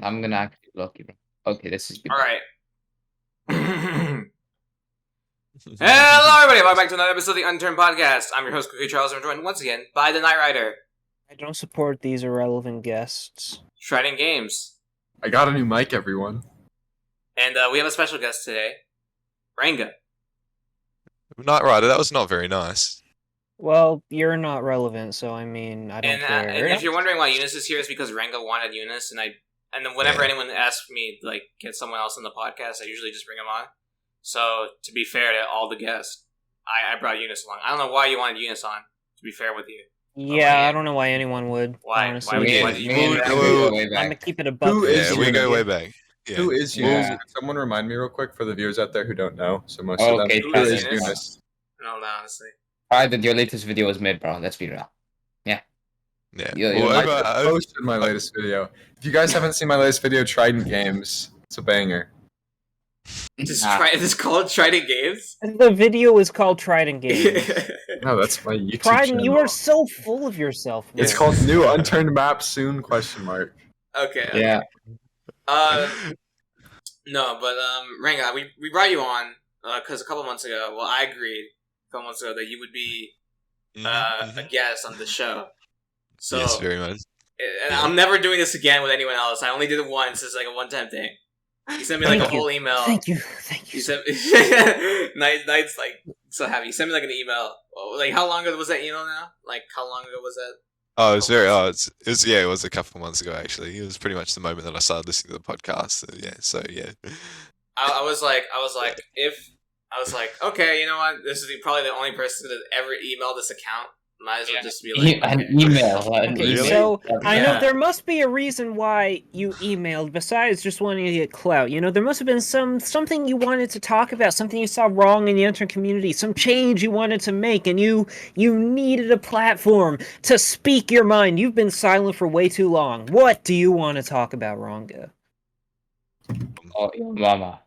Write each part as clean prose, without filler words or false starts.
I'm gonna actually block you, bro. Okay, this is good. All right. Hello, everybody. Welcome back to another episode of the Unturned podcast. I'm your host, cucuycharles, and I'm joined once again by the Knight Rider. I don't support these irrelevant guests. Trident Games. I got a new mic, everyone. And we have a special guest today, Ranga. Knight Rider, that was not very nice. Well, you're not relevant, so I mean, I don't care. And if you're wondering why Eunice is here, it's because Ranga wanted Eunice, and then whenever anyone asks me, like, get someone else on the podcast, I usually just bring them on. So, to be fair to all the guests, I brought Eunice along. I don't know why you wanted Eunice on, to be fair with you. Yeah, I don't know why anyone would. Why? Honestly. Why would you? I'm gonna keep it a buck. We go way back. Yeah. Who is Eunice? Can someone remind me real quick for the viewers out there who don't know? So most of them. Who is Eunice? No, honestly. Alright, your latest video was made, bro. Let's be real. Yeah. I posted my latest video. If you guys haven't seen my latest video, Trident Games, it's a banger. It's called Trident Games? The video is called Trident Games. No, that's my YouTube Trident, channel. you are so full of yourself, man. It's called New Unturned Map Soon? ? Okay. Yeah. No, but Ranga, we brought you on because a couple months ago, well, I agreed a couple months ago that you would be a guest on the show. So, yes, very much. And I'm never doing this again with anyone else. I only did it once. It's like a one-time thing. You sent me like a whole email. Thank you. You sent me Knight's like so happy. You sent me like an email. Like how long ago was that email now? Like how long ago was that? Oh, it was very. Oh, it was a couple of months ago actually. It was pretty much the moment that I started listening to the podcast. So yeah. I was like, okay, you know what? This is probably the only person that ever emailed this account. Might as well just be like an email. So I know there must be a reason why you emailed besides just wanting to get clout. You know, there must have been something you wanted to talk about, something you saw wrong in the internet community, some change you wanted to make, and you needed a platform to speak your mind. You've been silent for way too long. What do you want to talk about, Ranga? Oh, your mama.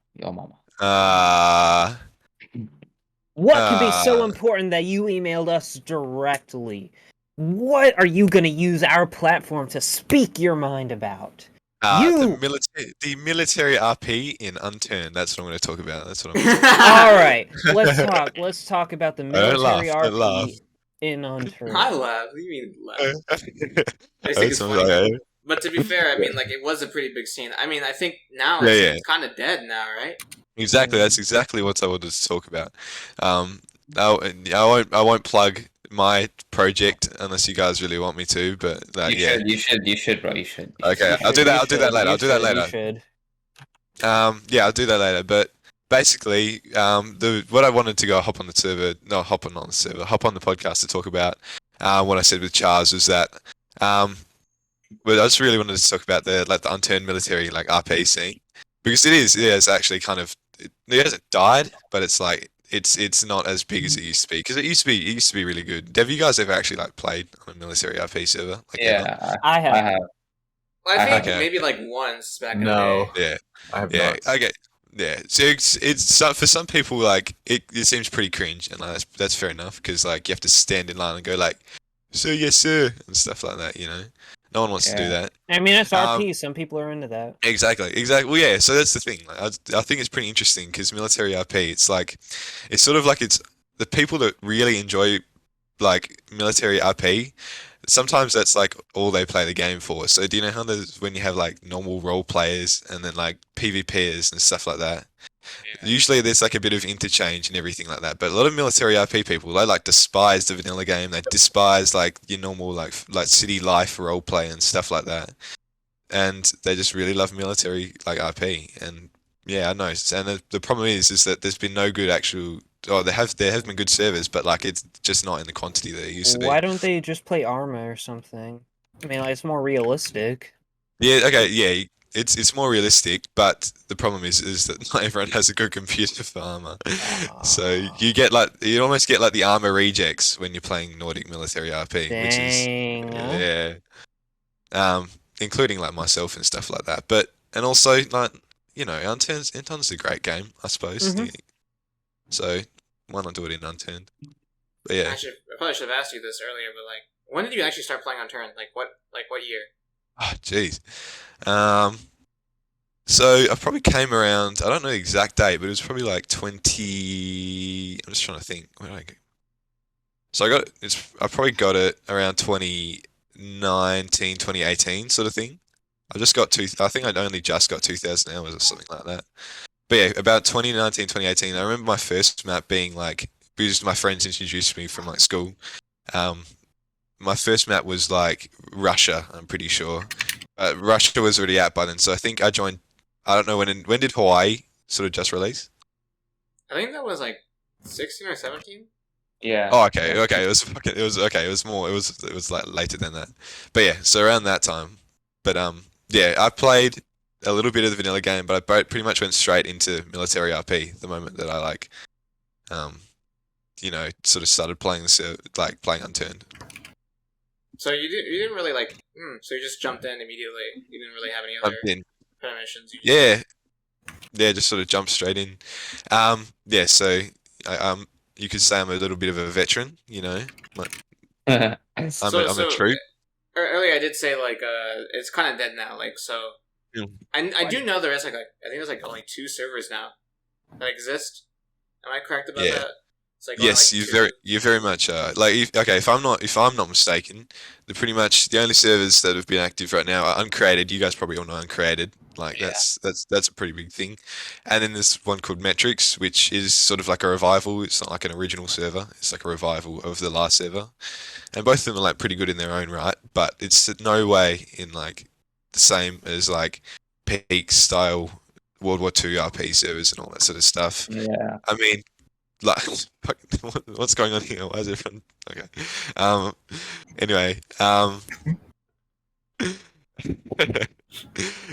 What could be so important that you emailed us directly? What are you going to use our platform to speak your mind about? The military RP in Unturned. That's what I'm going to talk about. That's what I'm going to All right, let's talk about the military RP in Unturned. I laugh. What do you mean laugh? But to be fair, I mean, like, it was a pretty big scene. I mean, I think now it's kind of dead now, right? Exactly. That's exactly what I wanted to talk about. I won't plug my project unless you guys really want me to. But you should, bro. You should. Okay, I'll do that. I'll do that later. You should. Yeah, I'll do that later. But basically, what I wanted to go hop on the podcast to talk about. What I said with Charles was that. But I just really wanted to talk about the Unturned military RP scene because it's actually kind of it hasn't died, but it's like it's not as big as it used to be because it used to be really good. Have you guys ever actually played on a military RP server? I have. Well, I think maybe once back in the day. Yeah, I have not. Okay. Yeah, so it's for some people it seems pretty cringe, and that's fair enough because you have to stand in line and go "Sir, yes, sir," and stuff like that. No one wants to do that. I mean, it's RP. Some people are into that. Exactly. Well, yeah. So that's the thing. I think it's pretty interesting because military RP. It's sort of it's the people that really enjoy military RP. Sometimes that's all they play the game for. So do you know how when you have normal role players and then PvPers and stuff like that? Yeah. Usually there's a bit of interchange and everything like that. But a lot of military RP people, they despise the vanilla game. They despise your normal city life role play and stuff like that. And they just really love military RP. And yeah, I know. And the problem is that there's been no good actual. Oh, there have been good servers, but it's just not in the quantity that it used to be. Why don't they just play Arma or something? I mean, it's more realistic. Yeah. Okay. Yeah. It's more realistic, but the problem is that not everyone has a good computer for Arma. So you get you almost get the Arma rejects when you're playing Nordic military RP, which is including myself and stuff like that. But and also Unturned's a great game, I suppose. Mm-hmm. So why not do it in Unturned? But yeah, I probably should have asked you this earlier, but when did you actually start playing Unturned? What year? Oh, jeez. So I probably came around. I don't know the exact date, but it was probably like 20. I'm just trying to think. Where did I go? So I got it. I probably got it around 2019, 2018 sort of thing. I just got I think I'd only just got 2,000 hours or something like that. But yeah, about 2019, 2018. I remember my first map being like, because my friends introduced me from like school. My first map was like Russia. I'm pretty sure. Russia was already out by then, so I think I joined. I don't know when did Hawaii sort of just release? I think that was like 16 or 17. Yeah. Oh, okay. It was more. It was like later than that. But yeah, so around that time. But yeah, I played a little bit of the vanilla game, but I pretty much went straight into military RP the moment that I like, sort of started playing playing Unturned. So you didn't really like. So you just jumped in immediately. You didn't really have any other permissions. Yeah, just sort of jumped straight in. Yeah, so you could say I'm a little bit of a veteran. I'm a troop. Earlier I did say like it's kind of dead now. Like so, I do know there is like I think there's like only 2 servers now that exist. Am I correct about that? It's like yes, you very much are. If I'm not mistaken, pretty much the only servers that have been active right now are uncreated. You guys probably all know uncreated. That's a pretty big thing. And then there's one called Metrics, which is sort of like a revival. It's not like an original server. It's like a revival of the last server. And both of them are like pretty good in their own right, but it's no way in like the same as like peak style World War II RP servers and all that sort of stuff. Yeah. I mean, like, what's going on here? Why is everyone okay? Anyway,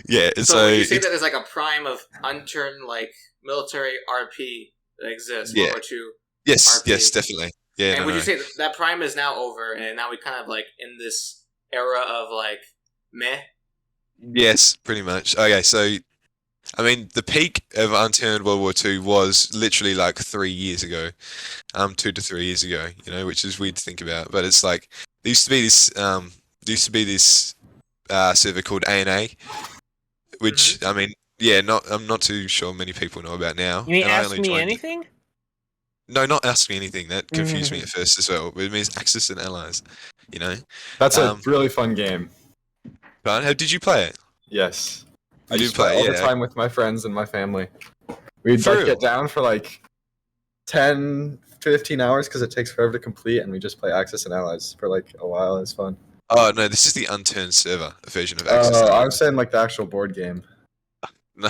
yeah. So you say that there's like a prime of unturned like military RP that exists. World War II. Yes, RP. yes, definitely. Yeah. And would you say that prime is now over, and now we kind of like in this era of like meh? Yes, pretty much. Okay, so I mean, the peak of Unturned World War II was literally like 3 years ago, 2 to 3 years ago. Which is weird to think about. But it's like there used to be this server called ANA, which I mean, I'm not too sure many people know about now. You mean Ask Me Anything? No, not Ask Me Anything. That confused me at first as well. It means Axis and Allies. That's a really fun game. But did you play it? Yes. I do play all the time with my friends and my family. We'd get down for like 10, 15 hours because it takes forever to complete, and we just play Axis and Allies for like a while. It's fun. Oh no, this is the Unturned server version of Axis. I was saying like the actual board game. No.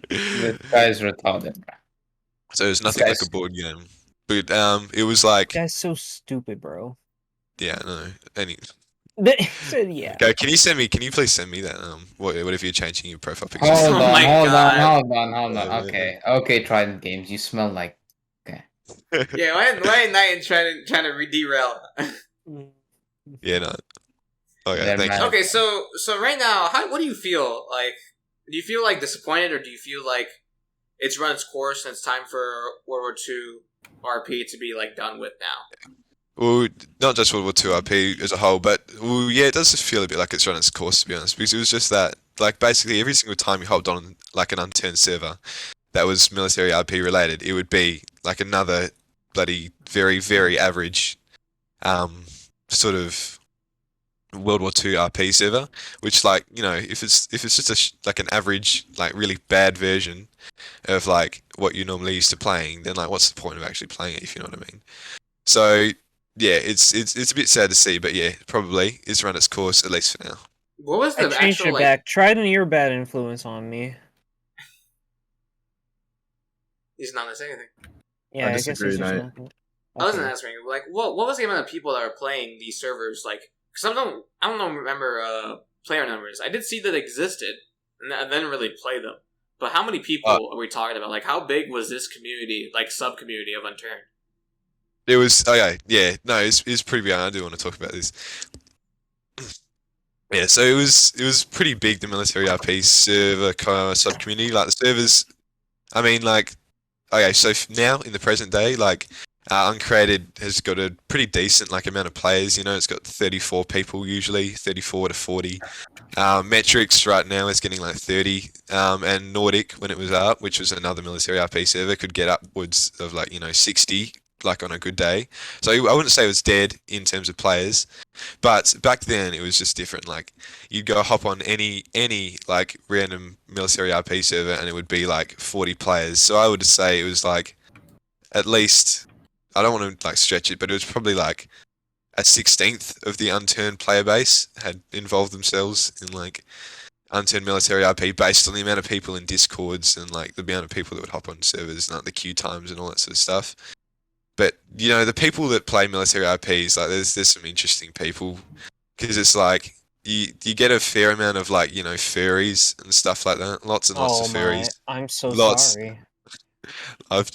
This guy's retarded. So it's nothing like a board game, but it was like. That's so stupid, bro. Yeah, no. Yeah. Okay, can you please send me that? What if you're changing your profile picture? Hold on. Okay, Trident Games. You smell like. Okay. Yeah, why Knight trying to derail? Yeah, no. Okay, thanks. Okay, so right now, what do you feel like? Do you feel like disappointed, or do you feel like it's run its course and it's time for World War II RP to be like done with now? Well, not just World War II RP as a whole, but yeah, it does feel a bit like it's run its course, to be honest, because it was just that, like, basically every single time you hopped on like an Unturned server that was military RP related, it would be like another bloody very, very average sort of World War II RP server, which, like, if it's just like an average, like, really bad version of like what you normally used to playing, then like what's the point of actually playing it, if you know what I mean? So yeah, it's a bit sad to see, but yeah, probably it's run its course, at least for now. What was the I changed actual, it back. Trident, you're a bad influence on me. He's not gonna say anything. Yeah, I guess disagree, Knight. nothing. I wasn't answering. Like, what was the amount of people that are playing these servers? Like, because I don't remember player numbers. I did see that existed, and I didn't really play them. But how many people are we talking about? Like, how big was this community, like sub community of Unturned? It was okay, yeah. No, it's pretty big. I do want to talk about this. Yeah, so it was pretty big. The military RP server sub community, like the servers. I mean, like, okay, so now in the present day, like, Uncreated has got a pretty decent like amount of players. It's got 34 people usually, 34 to 40. Metrics right now is getting like 30, and Nordic when it was up, which was another military RP server, could get upwards of like 60, like on a good day. So I wouldn't say it was dead in terms of players, but back then it was just different. Like you'd go hop on any like random military RP server and it would be like 40 players. So I would say it was like at least, I don't want to like stretch it, but it was probably like a 16th of the Unturned player base had involved themselves in like Unturned military RP based on the amount of people in Discords and like the amount of people that would hop on servers and like the queue times and all that sort of stuff. But the people that play military RPs, like there's some interesting people, because it's like you get a fair amount of like furries and stuff like that, lots and lots of furries. I'm so Sorry. I've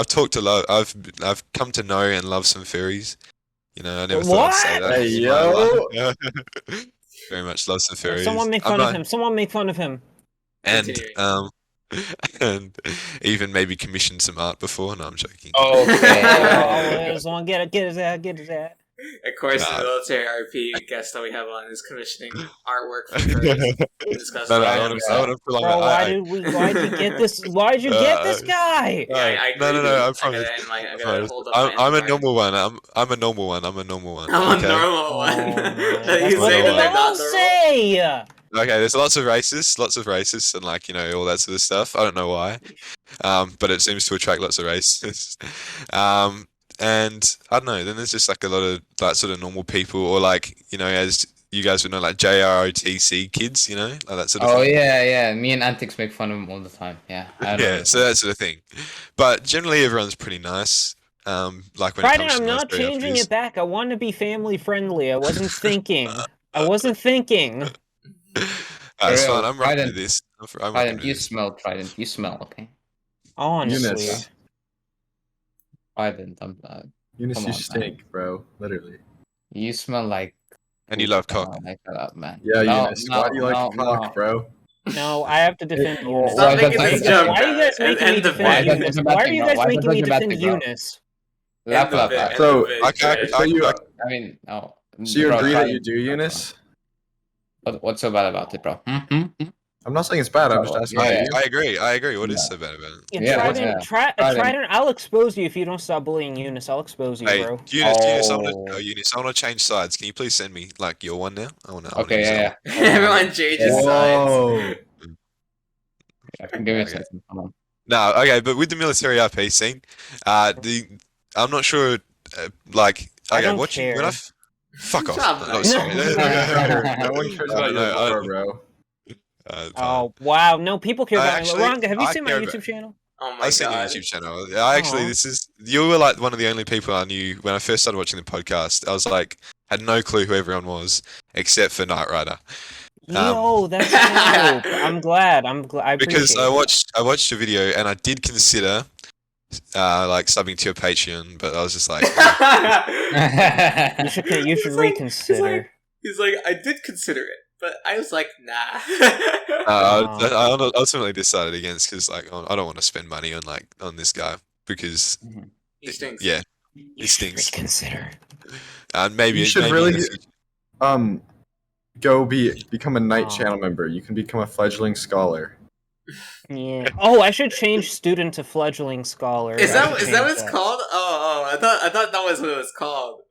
talked to I've come to know and love some furries. I never thought I'd say that. Hey, yo! Very much love some furries. Someone make fun of him. Someone make fun of him. And and even maybe commissioned some art before. No, I'm joking. Okay. Someone get his ass. Of course, the military RP guest that we have on is commissioning artwork for furries. Bro, why'd you get this? Why'd you get this guy? No, I promise. I'm a normal one. I'm a normal one. I'm a normal one. That's what they all say. Okay, there's lots of racists, and like all that sort of stuff. I don't know why, but it seems to attract lots of racists. And I don't know. Then there's just like a lot of like sort of normal people, or like as you guys would know, like JROTC kids, like that sort of thing. Oh yeah. Me and Antics make fun of them all the time. Yeah. Yeah. So that sort of thing. But generally, everyone's pretty nice. Like when Trident, I'm not changing it back. I want to be family friendly. I wasn't thinking. That's fine. I'm right with this. Trident, you smell. Trident, you smell. Okay. Honestly. Trident, Eunice, you stink, bro. Literally. You smell like. And you love cock. Shut up, man. Yeah, Eunice. Why do you like cock, bro? No, I have to defend Eunice. Stop making this joke. Why are you guys making me defend Eunice? Why are you guys making me defend Eunice? So you agree that you do, Eunice? What's so bad about it, bro? I'm not saying it's bad. I'm just asking. I agree. What is so bad about it? Trident, I'll expose you if you don't stop bullying Eunice. I'll expose you, bro. Eunice, I want to change sides. Can you please send me like your one now? I want to. Okay, yeah. Everyone changes sides. I can give you a second. Come on. No, okay, but with the military RP scene, I'm not sure. Like, I don't care. Fuck off. No, sorry. No one cares about your bro. Oh wow! No, people care about me. Ranga, have you seen my YouTube channel? Oh my god! I've seen your YouTube channel. Actually, you were like one of the only people I knew when I first started watching the podcast. I was like, had no clue who everyone was except for Knight Rider. Yo, that's dope. I'm glad. I because I watched your video and I did consider like subbing to your Patreon, but I was just like, you should reconsider. He's like, I did consider it. But I was like, nah. I ultimately decided against because like I don't want to spend money on this guy because he stinks. Yeah, he stinks. Reconsider. Maybe you should really go become a Knight channel member. You can become a fledgling scholar. Yeah. Oh, I should change student to fledgling scholar. Is that what it's called? Oh, I thought that was what it was called.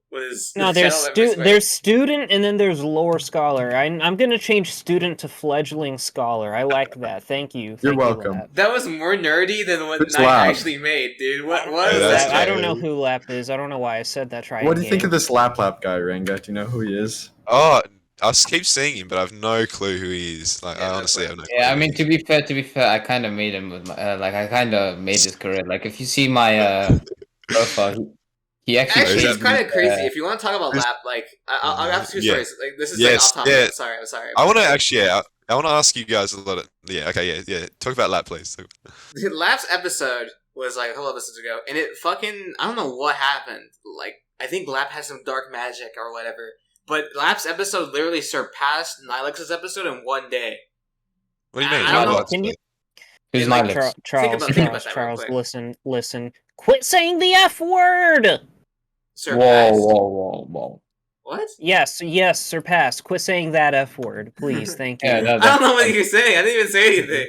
No, there's student and then there's lore scholar. I'm gonna change student to fledgling scholar. I like that. Thank you. You're welcome. Lap. That was more nerdy than what Knight actually made, dude. What is that? I don't know who Lap is. I don't know why I said that. What do you think of this Lap guy, Ranga? Do you know who he is? Oh, I keep seeing him, but I have no clue who he is. Like, I honestly have no clue. Yeah, I mean, to be fair, I kind of made him with my I kind of made his career. Like, if you see my profile. Actually, it's kind of crazy. If you want to talk about Lap, like I'll have two stories. Like this is off topic. Yeah. I'm sorry. I want to actually, I want to ask you guys a lot of. Yeah, okay, yeah. Talk about Lap, please. Lap's episode was like a couple episodes ago, and it fucking I don't know what happened. Like I think Lap has some dark magic or whatever, but Lap's episode literally surpassed Nilex's episode in one day. What do you mean? I don't know. Can you? Who's like, Charles, listen. Quit saying the F word. Surpassed. Whoa. What? Yes, surpassed. Quit saying that F word, please. Thank you. Yeah, no, I don't know what you're saying. I didn't even say anything.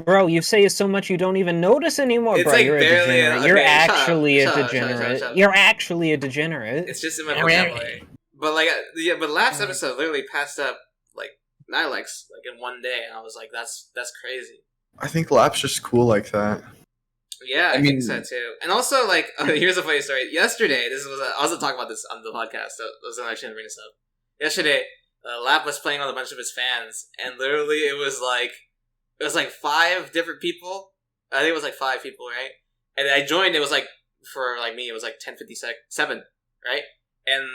Bro, you say it so much you don't even notice anymore, It's bro. like You're a barely degenerate. okay, You're shut up, actually a shut up, degenerate. up. You're actually a degenerate. It's just in my vocabulary. But like, yeah, but last episode literally passed up like 9 likes like in one day, and I was like, that's crazy. I think Lap's just cool like that. Yeah, I think so too. And also, like, here's a funny story. Yesterday, I was talking about this on the podcast, so I shouldn't bring this up. Yesterday, Lap was playing with a bunch of his fans, and literally it was like 5 different people. I think it was like 5 people, right? And I joined. It was like for like me, it was like 10:57, right? And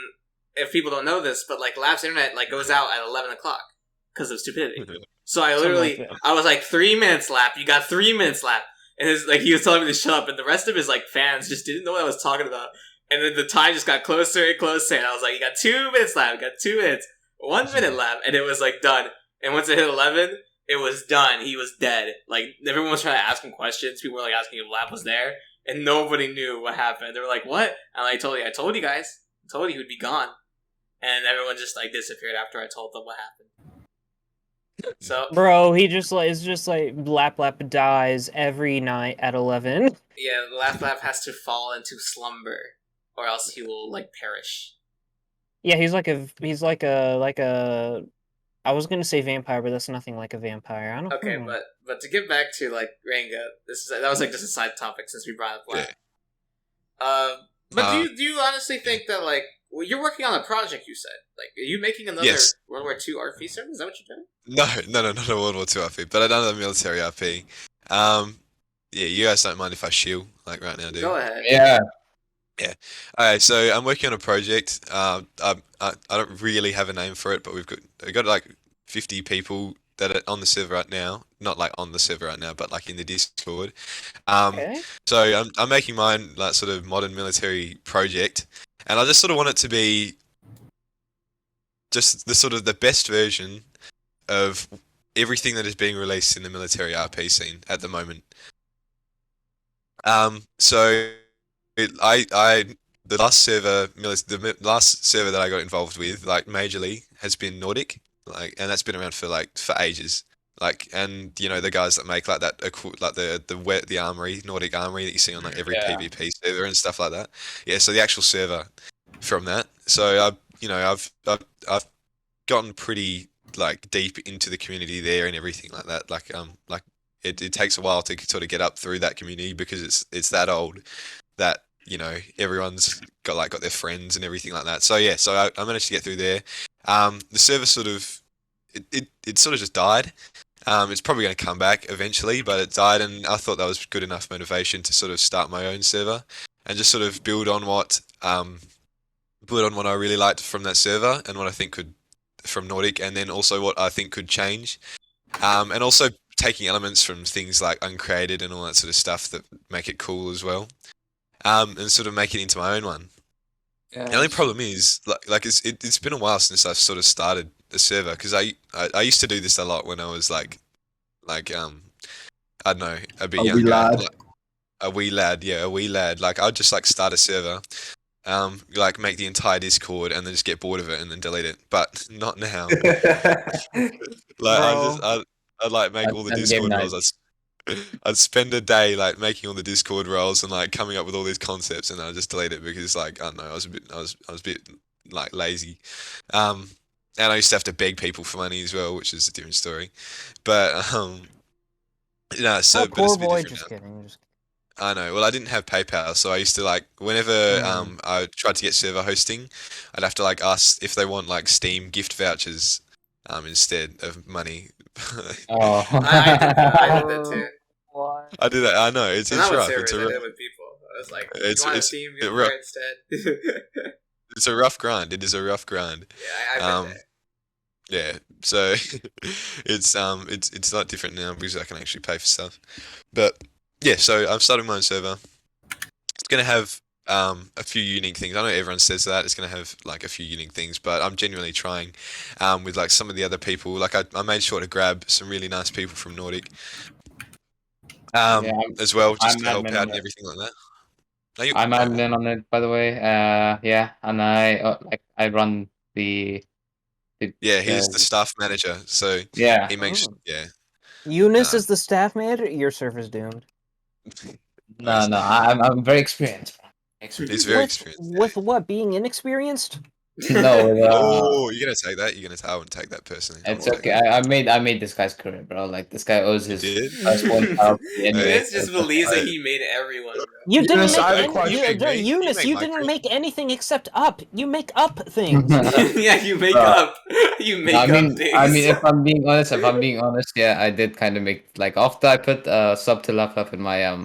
if people don't know this, but like Lap's internet like goes out at 11 o'clock because of stupidity. So I literally, I was like 3 minutes, Lap. You got 3 minutes, Lap. And his, like, he was telling me to shut up, and the rest of his like fans just didn't know what I was talking about. And then the time just got closer and closer, and I was like, "You got 2 minutes, Lap. You got 2 minutes, 1 minute, Lap." And it was like done. And once it hit 11, it was done. He was dead. Like everyone was trying to ask him questions. People were like asking if Lap was there, and nobody knew what happened. They were like, "What?" And I told you guys. I told you he would be gone. And everyone just like disappeared after I told them what happened. So, bro, it's just like Lap dies every night at 11. Yeah, Lap has to fall into slumber, or else he will like perish. Yeah, he's like a I was gonna say vampire, but that's nothing like a vampire. I don't. Okay, but to get back to like Ranga, that was like just a side topic since we brought up Lap. Yeah. But do you honestly think that like you're working on a project? You said like are you making another World War II RP server? Is that what you're doing? No, not a World War II RP, but I done a military RP. Yeah, you guys don't mind if I shill like right now, do you? Go ahead. Yeah. Yeah. Alright, so I'm working on a project. I don't really have a name for it, but we've got like 50 people that are on the server right now. Not like on the server right now, but like in the Discord. Okay. So I'm making mine like sort of modern military project, and I just sort of want it to be just the sort of the best version of everything that is being released in the military RP scene at the moment. The last server that I got involved with, like majorly, has been Nordic, like, and that's been around for ages. Like, and you know the guys that make like that, like the armory, Nordic armory that you see on like every PvP server and stuff like that. Yeah, so the actual server from that. So I've gotten pretty like deep into the community there and everything like that. Like it takes a while to sort of get up through that community because it's that old that you know everyone's got their friends and everything like that. So yeah, so I managed to get through there. The server sort of it sort of just died. It's probably going to come back eventually, but it died, and I thought that was good enough motivation to sort of start my own server and just sort of build on what I really liked from that server and what I think could from Nordic, and then also what I think could change, and also taking elements from things like Uncreated and all that sort of stuff that make it cool as well, and sort of make it into my own one. Yeah. The only problem is it's been a while since I've sort of started a server because I used to do this a lot when I was I don't know, a bit younger. A wee lad. Like I'd just start a server, make the entire Discord and then just get bored of it and then delete it. But not now. I'd make all the Discord roles. I'd spend a day making all the Discord roles and coming up with all these concepts, and I'd just delete it because I don't know, I was a bit lazy. And I used to have to beg people for money as well, which is a different story. But poor boy. Just kidding. I know. Well, I didn't have PayPal, so I used to whenever I tried to get server hosting, I'd have to ask if they want Steam gift vouchers instead of money. Oh, I did that too. What? I did that. I know it's rough. It's I did it with people. I was like, "You want a Steam gift card instead?" It's a rough grind. It is a rough grind. Yeah, I bet. Yeah, so it's a lot different now because I can actually pay for stuff. But yeah, so I'm starting my own server. It's gonna have a few unique things. I know everyone says that it's gonna have a few unique things, but I'm genuinely trying with some of the other people. I made sure to grab some really nice people from Nordic as well, just to help out and everything like that. No, you. I'm admin on it, by the way. Yeah, and I run the Yeah, he's the staff manager, so yeah. he makes. Oh. Yeah. Eunice Nah. is the staff manager. Your server's doomed. No, no, I'm very experienced. He's very experienced. With what? Being inexperienced? No, Oh, you're gonna take that? You're gonna? I wouldn't take that personally. I it's wouldn't take okay. that. I made this guy's career, bro. Like this guy owes You his did? first one child to me anyway. Eunice just believes that he made everyone. Bro. You didn't Eunice, I have a make question. any. You make me. Eunice, You you make didn't my make anything except up. You make up things. Yeah, you make Bro. up. You make I mean, up things. if I'm being honest, yeah, I did kind of make like after I put sub to Lap in my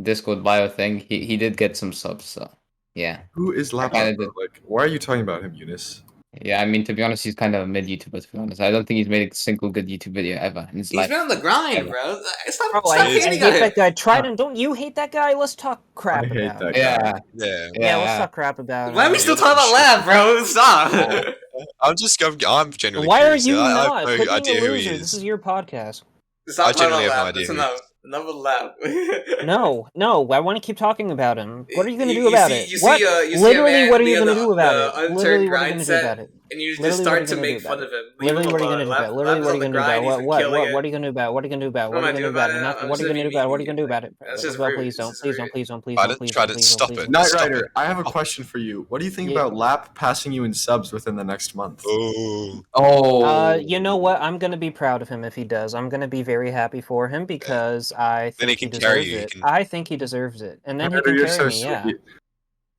Discord bio thing, he did get some subs, so yeah. Who is kinda Laptop? did. Like, why are you talking about him, Eunice? Yeah, I mean, to be honest, he's kind of a mid YouTuber. To be honest, I don't think he's made a single good YouTube video ever in his He's life. been on the grind, Ever. bro. Stop, Bro, stop I hating hate on him. that guy. Trident, don't you hate that guy? Let's talk crap I hate about that him. Yeah, Yeah. Yeah, let's talk crap about Why are him. we still talking about Lab, bro? Stop. I'm genuinely Why are curious. you I not? have Quit no being idea a who he loser. This is. is your podcast. Stop I talking about genuinely have no Lab. idea That's who he enough. Enough of Lab. No, I want to keep talking about him. What are you gonna do You about see- it? you see, what? you see a Literally, man what are you via gonna the- do about the it? Unturned Literally, what are you grind gonna do set, about it? and you just Literally, what are start you to gonna do make about fun it? of him. Leave Literally, him what are you alone. gonna do about it? Lab Literally, is what are on you the gonna do grind. about it? He's been killing it. What are you gonna do about it? What are you gonna do about it? What What am are I you doing gonna do about about it? it? Nothing. I'm What are just you gonna do about it? What are you gonna do about it? That's just Well, rude. please It's don't. just Please don't. rude. Please don't. Please I don't. didn't Please try don't. to Please don't. stop Please it. don't. Knight Stop Rider, it. I have a question for you. What do you think Yeah. about Lap passing you in subs within the next month? Oh. Oh, You know what? I'm gonna be proud of him if he does. I'm gonna be very happy for him because I Then he think he can carry deserves you. He it. can. I think he deserves it, and then he Ryder, can you're carry so me. Yeah. sweet.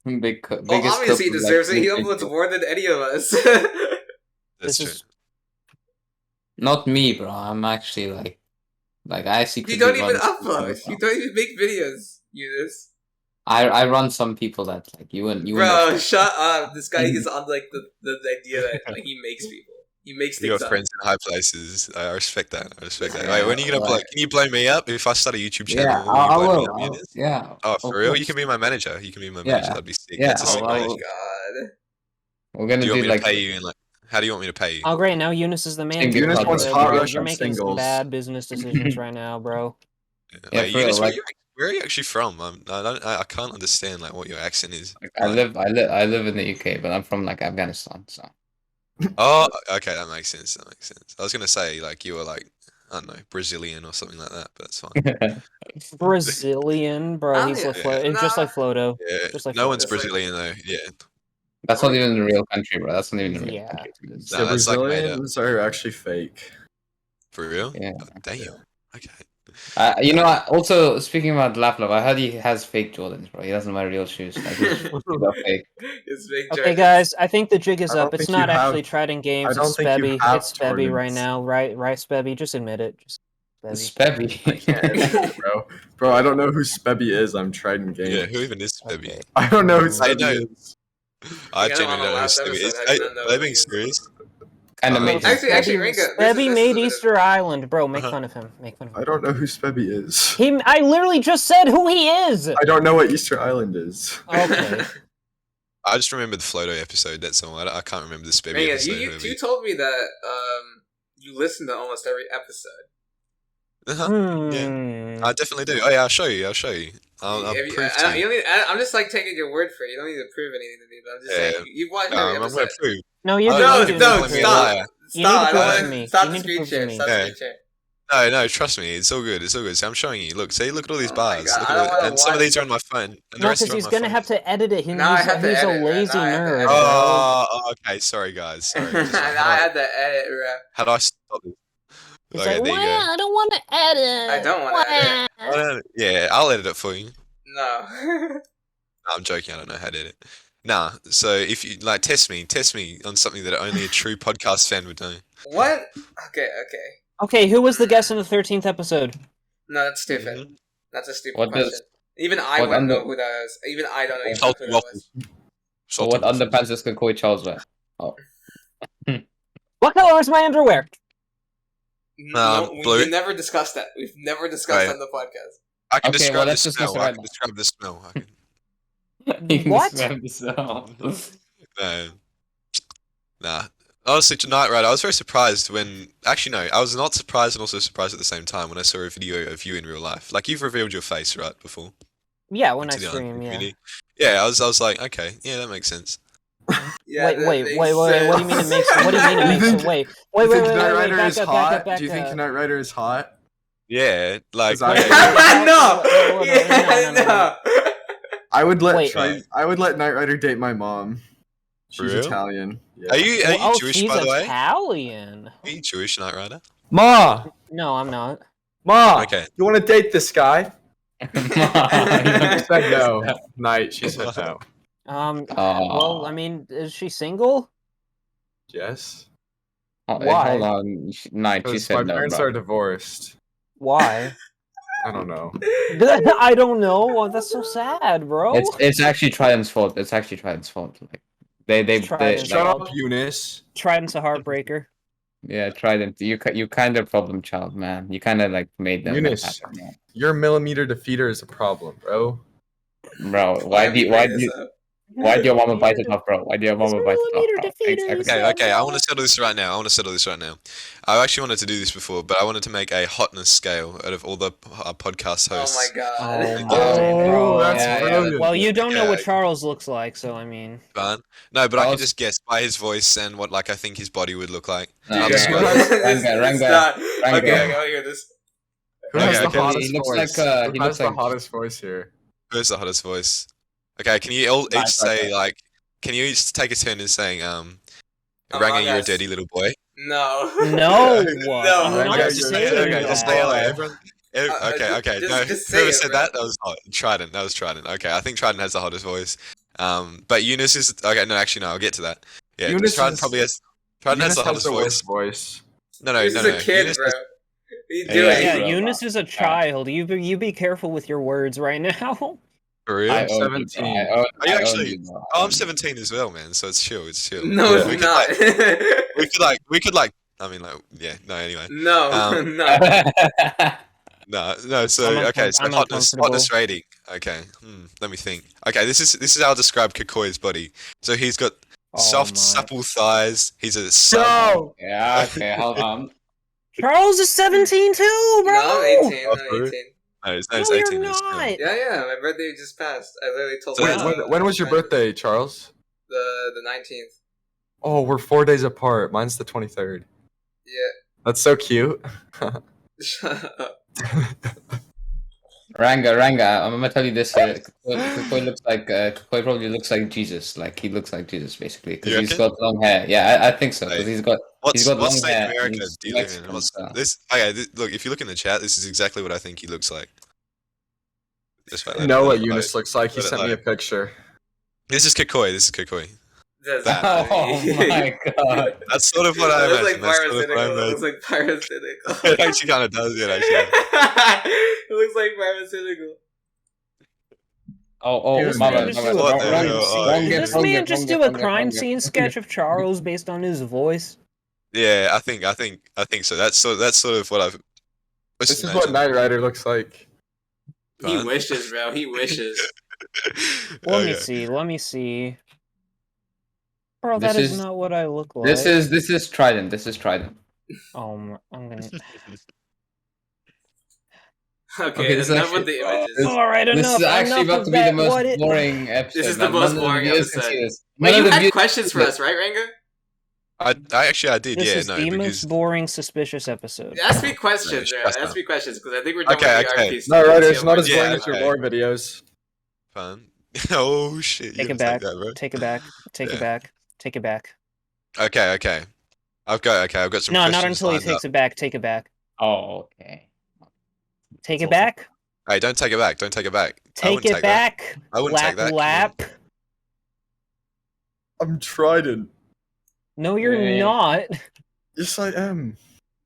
Well, biggest obviously he cup of, deserves it. He big uploads cup. more than any of us. That's This true. is Not me, bro. I'm actually like I secretly You don't even run some upload. accounts. You don't even make videos, Eunice. I run some people that like you wouldn't Bro, expect. shut up. This guy is on like the idea that like he makes people. He makes You things got up. friends in high places. I respect that. I respect that. Yeah, Wait, when are you gonna like- blow? Can you blow me up if I start a YouTube Yeah, channel? Will I you blow me will. up, Eunice? Yeah. Oh, of for real? You course. can be my manager. You can be my Yeah. manager. That'd be sick. Yeah, That's a Oh sick my manager. god. We're gonna Do you do want me to like pay you? How do you want me to pay you? oh great. Now Eunice is the man. Eunice You're wants making- Hot you're Russian making some singles. bad business decisions right now, bro. Yeah, Wait, for Eunice, real, like- where are you actually from? I can't understand like what your accent is. I live in the UK, but I'm from like Afghanistan, so Oh, okay, that makes sense. That makes sense. I was gonna say like you were like I don't know Brazilian or something like that, but that's fine. Brazilian, bro. Oh, He's yeah. like just Nah. like Flodo. Yeah, Just like no one's Just like- Brazilian though. Yeah, that's not even the real country, bro. That's not even the real Yeah. country. to be honest. No, The that's like made up. Brazilians are actually fake. For real? Yeah. Oh, damn. Okay. You know what? Also, speaking about Lap, I heard he has fake Jordans, bro. He doesn't wear real shoes. Like, his shoes are fake. It's big Okay, Jordans. guys, I think the jig is I don't up. It's think not you have- actually Trident Games. I don't It's think you Spebby. have It's Spebby right Jordans. now, right? Right, Spebby. Just admit it. Just Spebby. Spebby. I can't. Bro, I don't know who Spebby is. I'm Trident Games. Yeah, who even is Baby? Okay. I don't know who I Spebby know. is. I think genuinely on don't the know who last Stevie is. episode, I Hey, did not know are they who being he is. serious? Kind of Uh, made Actually, sense. Ringa, this Spebby is made a bit of- Easter Island, bro. Make Uh-huh. fun of him. Make fun of I him. don't know who Spebby is. I literally just said who he is. I don't know what Easter Island is. Okay. I just remember the Flodo episode. That's all. I can't remember the Spebby Ringa, episode. you told me that you listen to almost every episode. Hmm. I definitely do. Oh yeah, I'll show you. I'll Have you- prove I- to you you. don't need- I'm just like taking your word for it. You don't need to prove anything to me. But I'm just Yeah. saying you've watched No, every I'm episode. gonna prove. No, you Oh, do. No, you do. don't Call me a stop. liar. You need Stop! to I prove don't to want me. stop You the need to screen prove to share. me. Stop the Yeah. screen share. No, trust me. It's all good. It's all good. See, I'm showing you. Look, see, look at all these Oh my bars. God, Look I at don't all, wanna and some of watch these are on my phone. And the No, rest because are on he's my gonna phone. have to edit it. Now I have to he's edit, a man. lazy Now I have to nerd. edit. bro. Oh, okay. Sorry, guys. Sorry. Just- Now I had to edit, bro. How do I stop this? He's Okay, like, there you "Wah, go. I don't want to edit. I don't wanna edit. Yeah, I'll edit it for you. No. No, I'm joking. I don't know how to edit. Nah. So if you like, test me on something that only a true podcast fan would know. What? Okay. Okay, who was the guest in the 13th episode? No, that's stupid. Mhm. That's a stupid What question. does- Even I what wouldn't know under- who that is. Even I don't even know Salty who that was. waffles. So Salty what waffles. underpants does cucuycharles wear? Oh. What color is my underwear? No, blue. we've never discussed that. We've never discussed Right. that on the podcast. I can Okay, describe well, the let's just smell. I describe can that. describe the smell. I can... You can What? describe the smell. No. Nah. Honestly, tonight, right, I was very surprised when... Actually, no. I was not surprised and also surprised at the same time when I saw a video of you in real life. Like, you've revealed your face, right, before? Yeah, when I to the stream, Unturned yeah. community. Yeah, I was like, okay, yeah, that makes sense. Yeah, wait, that wait, makes wait, wait, what do you mean it sense. makes? What do you mean it makes? think- Wait, Do wait, you wait, think wait, Knight wait, Rider back is up, hot? back up, back Do you think up. Knight Rider is hot? Yeah, like 'Cause I- No! No, Yeah, no. I would let Wait. I would let Knight Rider date my mom. For She's real? Italian. Yeah. are you Oh, Jewish, she's by the way? Italian. Are you Jewish, Knight Rider? Ma, No, I'm not. Ma, Okay. you want to date this guy? She She said no. Knight, she said no. Well, I mean, is she single? Yes. Why? Hold on. Night, she Because said my no, parents bro. are divorced. Why? I don't know. I don't know. Oh, that's so sad, bro. It's actually Trident's fault. It's actually Trident's fault. Like they Trident. Shut like, up, Eunice. Trident's a heartbreaker. yeah, Trident. You kind of problem child, man. You kind of like made them Eunice. happen, man. Your millimeter defeater is a problem, bro. Bro, Why do you bring this up? why do your mama bite it off, bro? Why do your mama bite it off, millimeter bro? defeater, he Exactly. said. Okay, I want to settle this right now. I actually wanted to do this before, but I wanted to make a hotness scale out of all the podcast Oh hosts. my god. Oh, that's yeah, brilliant. Well, you don't know what Okay. Charles looks like, so I mean. Fun. No, but I can Charles- just guess by his voice and what like I think his body would look like. No, I'll Dude, describe Ranga, it. this- Ranga, it's Ranga, not- Ranga. Okay, I gotta hear this. Who has Okay, the okay. hottest He looks voice? like, Who he has looks the like- hottest voice here? Who has the hottest voice? Okay, can you all Right, each say right. like? Can you each take a turn in saying Among Ranga, you're a Us. dirty little boy? No. No, No. I'm Ranga, not you're saying saying okay, that. just say hello, everyone. just- Okay. just- No, just say whoever it, said bro. that was hot. Trident. That was Trident. Okay, I think Trident has the hottest voice. But Eunice is okay. No, actually, no. I'll get to that. Yeah, Eunice Trident is- probably has. Trident has Eunice the hottest voice. worst voice. No, This is a kid, Eunice bro. has- What are you Yeah, doing? Yeah, bro. Eunice is a child. You be careful with your words right now. For real? I I'm own you, bro. 17. I own Are you I own actually- you, bro. Oh, I'm 17 as well, man. So it's chill. It's chill. No, Yeah. it's We could, not. We could like. I mean, like, yeah. No, anyway. No, Um, no. No. So I'm okay. So I'm hotness uncomfortable. rating. Okay. Let me think. Okay. This is how I describe Kikoi's body. So he's got soft, my. supple thighs. He's a sub. No! Yeah, okay, hold on. Charles is 17 too, bro! No, I'm 18. Oh, I'm for real? 18. No, his No, name's you're 18. It's not! Yeah, my birthday just passed. I literally told So my that's- When was your birthday, Charles? The 19th. Oh, we're 4 days apart. Mine's the 23rd. Yeah. That's so cute. Shut up. Ranga, I'm gonna tell you this here. Kukui looks like Kukui probably looks like Jesus. Like he looks like Jesus basically because You he's reckon? got long hair. Yeah, I think so because Hey, he's got What's got what long state hair of and America he's do you live in? Mexican, What's so. this? Okay, look. If you look in the chat, this is exactly what I think he looks like. Just I know what Eunice looks like. He let it sent me a load. picture. This is Kikoi. This is Kikoi. That's That. Oh my god! That's sort of what I It looks like imagine. That's sort of what I pyrocynical. It looks imagine. like pyrocynical. It actually kind of does. It actually. It looks like pyrocynical. Oh, This mama, man just do a What the crime hell? scene. Oh, Did yeah. this man just do a crime scene sketch of Charles based on his voice? Yeah, I think so. That's sort of what I've. This is what Knight Rider looks like. He Fun. wishes, bro. He wishes. Let me Okay. see. Let me see. Bro, This that is is- not what I look like. This is Trident. This is Trident. I'm gonna. Okay, this is enough actually- with the images. All right, enough. This is actually enough about of to be that. the most What it- boring episode. This is the man. most None of boring viewers can episode. see this. Wait, None you of the had viewers questions can for see us, right, Ranga? I did. This Yeah, is no, the because most boring, suspicious episode. Ask me questions, Yeah, bro. trust Ask them. me questions because I think we're done Okay, with the okay. RP stuff. Knight Rider, Let's it's see not what as we're boring doing. as your okay. lore videos. fun. Oh shit! Take You it gotta back. take that, bro. Take it back. Take Yeah. it back. Take it back. Okay. I've got some. No, not questions until he lined takes up. it back. Take it back. Oh, okay. Take it Awesome. back. Hey, don't take it back. Don't take it back. I Take wouldn't it take that. back. I wouldn't lap take that. lap. I'm Trident. No, you're Hey. not. Yes, I am.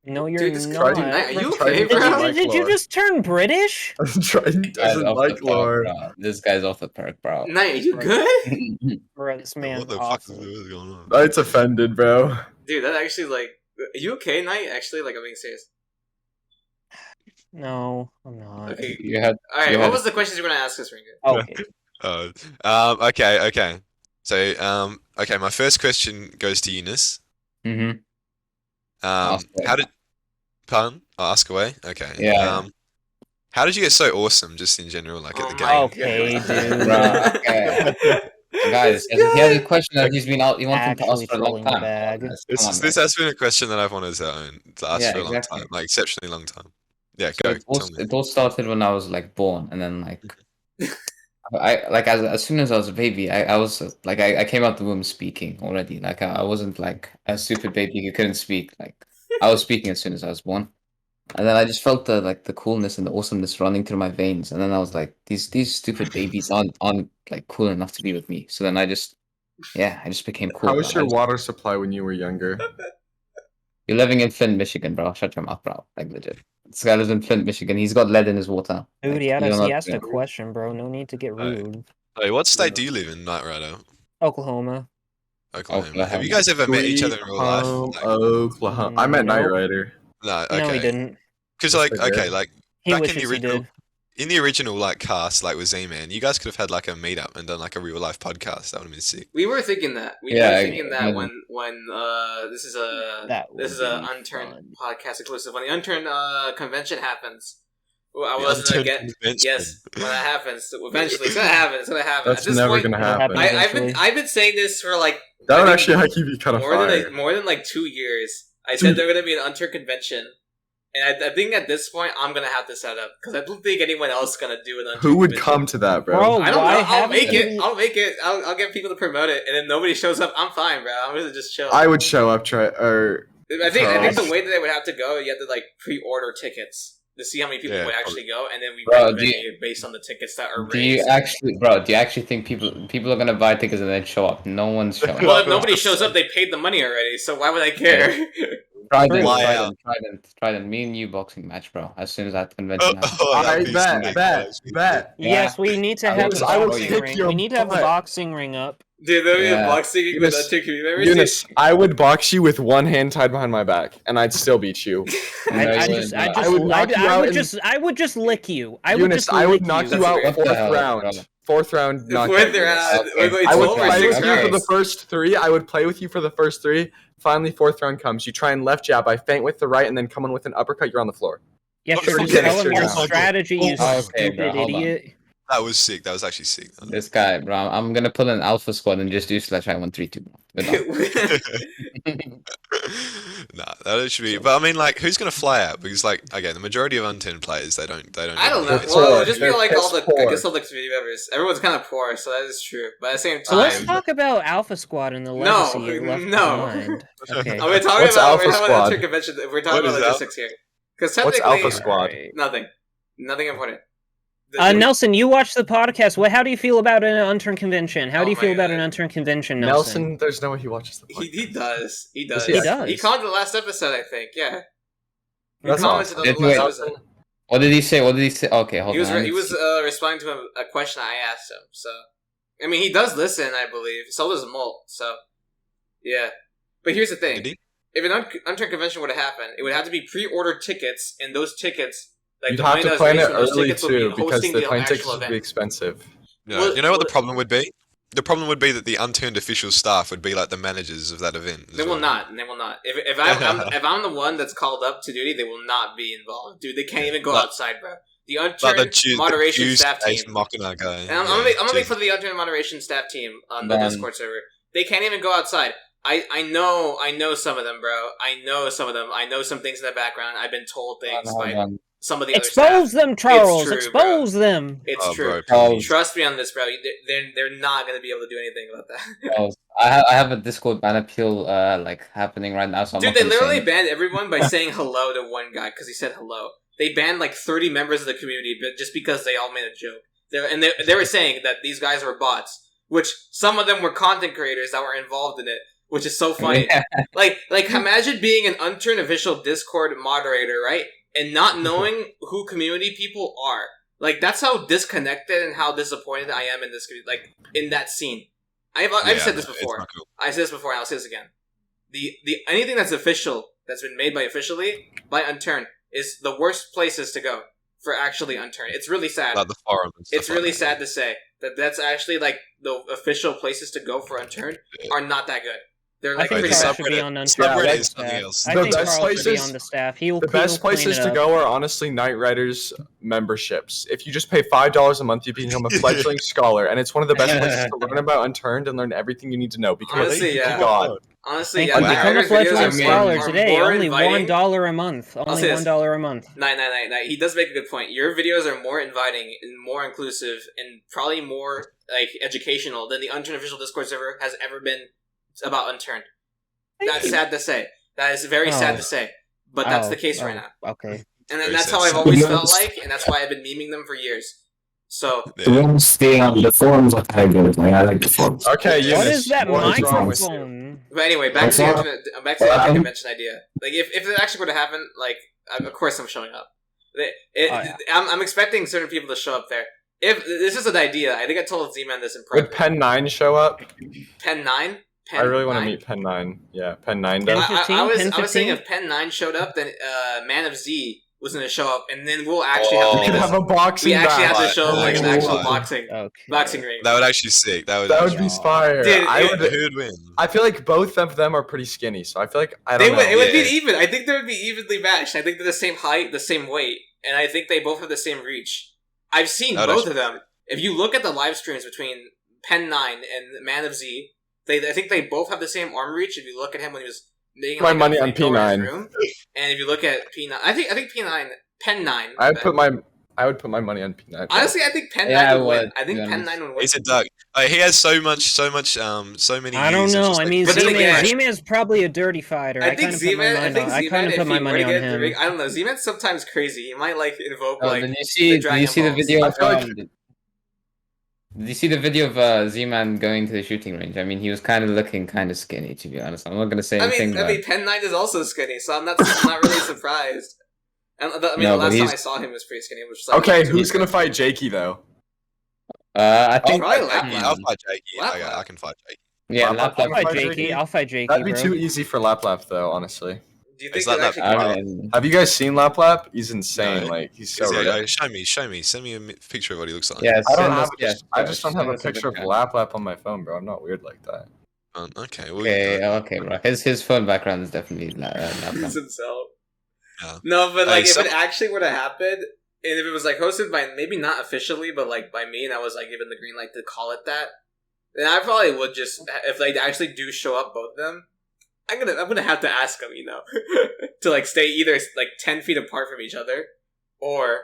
No, you're Dude, this not. Trident, are you Trident okay, Did bro? doesn't you, like did you lore. just turn British? Trident Guy's doesn't off like the perk, lore. bro. This guy's off the perk, bro. Knight, are you good? Bro, this man's What the awesome. fuck is going on? Knight's offended, bro. Dude, that actually, like... Are you okay, Knight? Actually, like, I'm being serious. No, I'm not. Okay. You had Alright, You what had- was the questions you were gonna ask us, Ringo? Okay. Okay. So, okay, my first question goes to Eunice. Mm-hmm. Ask away. How did... Pardon? I'll ask away? Okay. Yeah. How did you get so awesome, just in general, like at the game? Okay, dude. Bruh, okay. Guys, he has a question that he's been out. He wanted to ask Actually for a long trolling the time. bag. Come on, This guys. has been a question that I've wanted to ask Yeah, for a long exactly. time, like exceptionally long time. Yeah, So go. Tell me. it all started when I was like born, and then like I like as soon as I was a baby, I was like I came out the womb speaking already. Like I wasn't like a stupid baby who couldn't speak. Like I was speaking as soon as I was born, and then I just felt the coolness and the awesomeness running through my veins. And then I was like, these stupid babies aren't like cool enough to be with me. So then I just became cool. How Bro. was your water supply when you were younger? You're living in Flint, Michigan, bro. Shut your mouth, bro. Like legit. This guy lives in Flint, Michigan. He's got lead in his water. Dude, Like, he you don't know asked what a to do. question, bro. No need to get Alright. rude. Wait, what state do you live in, Knight Rider? Oklahoma. Oklahoma. Have you guys ever met each other in real life? Like, Oklahoma. I met Knight Nope. Rider. no, No, he okay. didn't. Because Yes, like, I did. okay, like He back in wishes the he original, did. in the original like cast, like with Z-Man, you guys could have had like a meetup and done like a real life podcast. That would have been sick. We were thinking that. We Yeah, were I thinking that imagine. when this is That would this is a be Unturned fun. podcast exclusive. When the Unturned convention happens, well, I The wasn't gonna Unturned get. convention. Yes, when that happens, eventually it's gonna happen. It's gonna happen. That's At this never point, gonna It'll happen. happen. I've been saying this for like That I would think actually actually be kind of fire. more than like 2 years. I Dude. said they're gonna be an Unturned convention. And I think at this point, I'm gonna have to set up because I don't think anyone else is gonna do an Unturned Who would convention. come to that, bro? Bro, I don't Why know. I'll haven't make it. you- I'll make it. I'll get people to promote it, and if nobody shows up, I'm fine, bro. I'm gonna just chill. I would show up. I think Oh. the way that they would have to go, you have to like pre-order tickets to see how many people Yeah, would actually go, and then we Bro, rate the do you- venue based on the tickets that are Do you raised. actually think people are gonna buy tickets and then show up? No one's showing Well, up. if nobody shows up, they paid the money already. So why would I care? Trident. Me and you boxing match, bro. As soon as that convention happens. that'd I be bet, sick. bet. Yes, we need to I have will- a I will boxing kick ring. your We need to have a butt. boxing ring up. Dude, there'll be a Yeah. boxing with Eunice- Unturned community members. Eunice, I would box you with one hand tied behind my back, and I'd still beat you. No, you I wouldn't. would just lick you. Eunice, I would knock you out What the hell, fourth bro? round. Fourth round knockout. Fourth Eunice. round. Okay. Wait, I would 12 or play 6 with you for the rounds. first three. I would play with you for the first three. Finally, fourth round comes. You try and left jab. I feint with the right, and then come in with an uppercut. You're on the floor. Yes, Oh, you're okay, telling sure, your yeah. strategy, you Okay, stupid bro, hold on. idiot. That was sick. That was actually sick. This guy, bro. I'm gonna pull an alpha squad and just do /I 132. We're done. Nah, that should be. But I mean, like, who's gonna fly out? Because, like, okay, the majority of Unturned players, they don't. I don't know. They're Well, poor. it'll just be They're like all the, piss poor. I guess all the community members. Everyone's kind of poor, so that is true. But at the same So let's time, talk about Alpha Squad and the No, legacy you've left no. behind. Okay. we're talking What's about Alpha Squad? Unturned convention. We're talking What about is logistics here. Because What's technically, Alpha Squad? nothing important. Nelson, you watched the podcast. How do you feel about an Unturned convention? How do Oh you feel my about God. an Unturned convention, Nelson? Nelson, there's no way he watches the podcast. He does. He does. He does. He commented the last episode, I think. Yeah. He That's commented awesome. on Did the you- last episode. What did he say? Okay, hold He was on. he was responding to a question I asked him. So, I mean, he does listen, I believe. So does Molt. So, yeah. But here's the thing: Did he? if an Unturned convention were to happen, it would have to be pre-ordered tickets, and those tickets, like You'd the have money that to was plan raised it from those early tickets would be too, because hosting the plane tickets actual would be event. expensive. Yeah. Well, You know what the well- problem would be? The problem would be that the Unturned official staff would be like the managers of that event. as They will well. not. They will not. If I'm the one that's called up to duty, they will not be involved, dude. They can't even go Like- outside, bro. The Like Unturned moderation staff team. Machina guy. And I'm gonna make for the Unturned moderation staff team on the Then- Discord server. They can't even go outside. I know some of them, bro. I know some of them. I know some things in the background. I've been told things Hold by on. some of the other Expose staff. them, Charles. true, Expose them. It's Oh, true. bro, please. Trust me on this, bro. They're not gonna be able to do anything about that. Oh, I have a Discord ban appeal like happening right now. So I'm Dude, not they gonna say literally anything. banned everyone by saying hello to one guy because he said hello. They banned like 30 members of the community, but just because they all made a joke. They were saying that these guys were bots, which some of them were content creators that were involved in it, which is so funny. Yeah. Like imagine being an Unturned official Discord moderator, right? And not knowing who community people are. Like, that's how disconnected and how disappointed I am in this, like, in that scene. I've said this it's before. not cool. I said this before, and I'll say this again. The anything that's official, that's been made by Unturned, is the worst places to go for actually Unturned. It's really sad. Like the forum and stuff It's like really that. sad to say that that's actually, like, the official places to go for Unturned are not that good. They're I like think pretty Carl bad. should be on subreddit Unturned is something staff. else. I The think best Carl should be places- on the staff. He'll The best clean places it to up. go are honestly Knight Riders memberships. If you just pay $5 a month, you become a fledgling scholar, and it's one of the best places to learn about Unturned and learn everything you need to know. Become Honestly, a yeah. god. Honestly, Thank yeah. you. Wow. Become a Knight Rider's videos fledgling are scholar more today. Only inviting. $1 a month. I'll Only say this. $1 a month. Nah. He does make a good point. Your videos are more inviting and more inclusive and probably more like educational than the Unturned official Discord server has ever been about Unturned. That's sad to say. That is very sad to say. But that's the case right now. Okay. And then Very that's sad. how I've always felt like, and that's why I've been memeing them for years. So The forums are kind of good. Like, I like the forums. Okay, What Eunice, What is that what is wrong with you? microphone? But anyway, back to the Unturned convention idea. Like, if it actually were to happen, like, of course I'm showing up. I'm expecting certain people to show up there. If this is an idea, I think I told Z-Man this in Would private. Pen 9 show up? Pen 9? I really want to meet Pen 9. Yeah, Pen 9 Pen does. 15? I was Pen saying 15? if Pen 9 showed up, then Man of Z was going to show up, and then we'll actually have to We make could this. have a boxing We actually have to match. show like an Oh, actual my. boxing ring. That would actually sick. That would be fire. Dude, Who'd win? I feel like both of them are pretty skinny, so I feel like I don't know. It would be Yeah. even. I think they would be evenly matched. I think they're the same height, the same weight, and I think they both have the same reach. I've seen That would both actually- of them. If you look at the live streams between Pen 9 and Man of Z, I think they both have the same arm reach. If you look at him when he was making My like, money a on flamethrower in his P9. room, and if you look at P9, I think P9, Pen 9. I would put my money on P9. Honestly, I think Pen 9 Yeah, I would win. would, I think to be Pen honest. 9 would win. He's a duck. He has so many. I don't years of know. just, I like, mean, But then again- Z-Man's probably a dirty fighter. I think Z-Man. I think I kind Z-Man. of If put he my were money to on get the him. ring, I don't know. Z-Man's sometimes crazy. He might like invoke Oh, like. did you see? Dragon Did you see the Balls. video? I Of, feel like- Did you see the video of Z-Man going to the shooting range? I mean, he was kind of looking kind of skinny, to be honest. I'm not gonna say I anything. mean, Pen 9 is also skinny, so I'm not really surprised. And No, the but last time he's- I saw him was pretty skinny. Which was like Okay, two who's weeks gonna ago. fight Jakey though? I think. probably I'll Lap fight Jakey. Lap I Lap. can fight Jakey. Yeah, Lap- Lap I'll Lap. fight Jakey? Jakey. I'll fight Jakey, That'd be bro. too easy for Lap Lap though, honestly. Do you Is think that they'll actually I come out? mean, Have you guys seen Lap Lap? He's insane. No. Like he's so. Yeah, ripped. show me. Send me a picture of what he looks like. yeah, I don't send have. us- yeah, I just don't have send a us picture of picture. Lap Lap on my phone, bro. I'm not weird like that. Okay. Well, Okay, bro. His phone background is definitely Lap Lap. It's himself. Yeah. No, but like Hey, if it actually were to happen, and if it was like hosted by maybe not officially, but like by me, and I was like given the green light to call it that, then I probably would just if they actually do show up, both of them. I'm gonna have to ask them, to like stay either like 10 feet apart from each other, or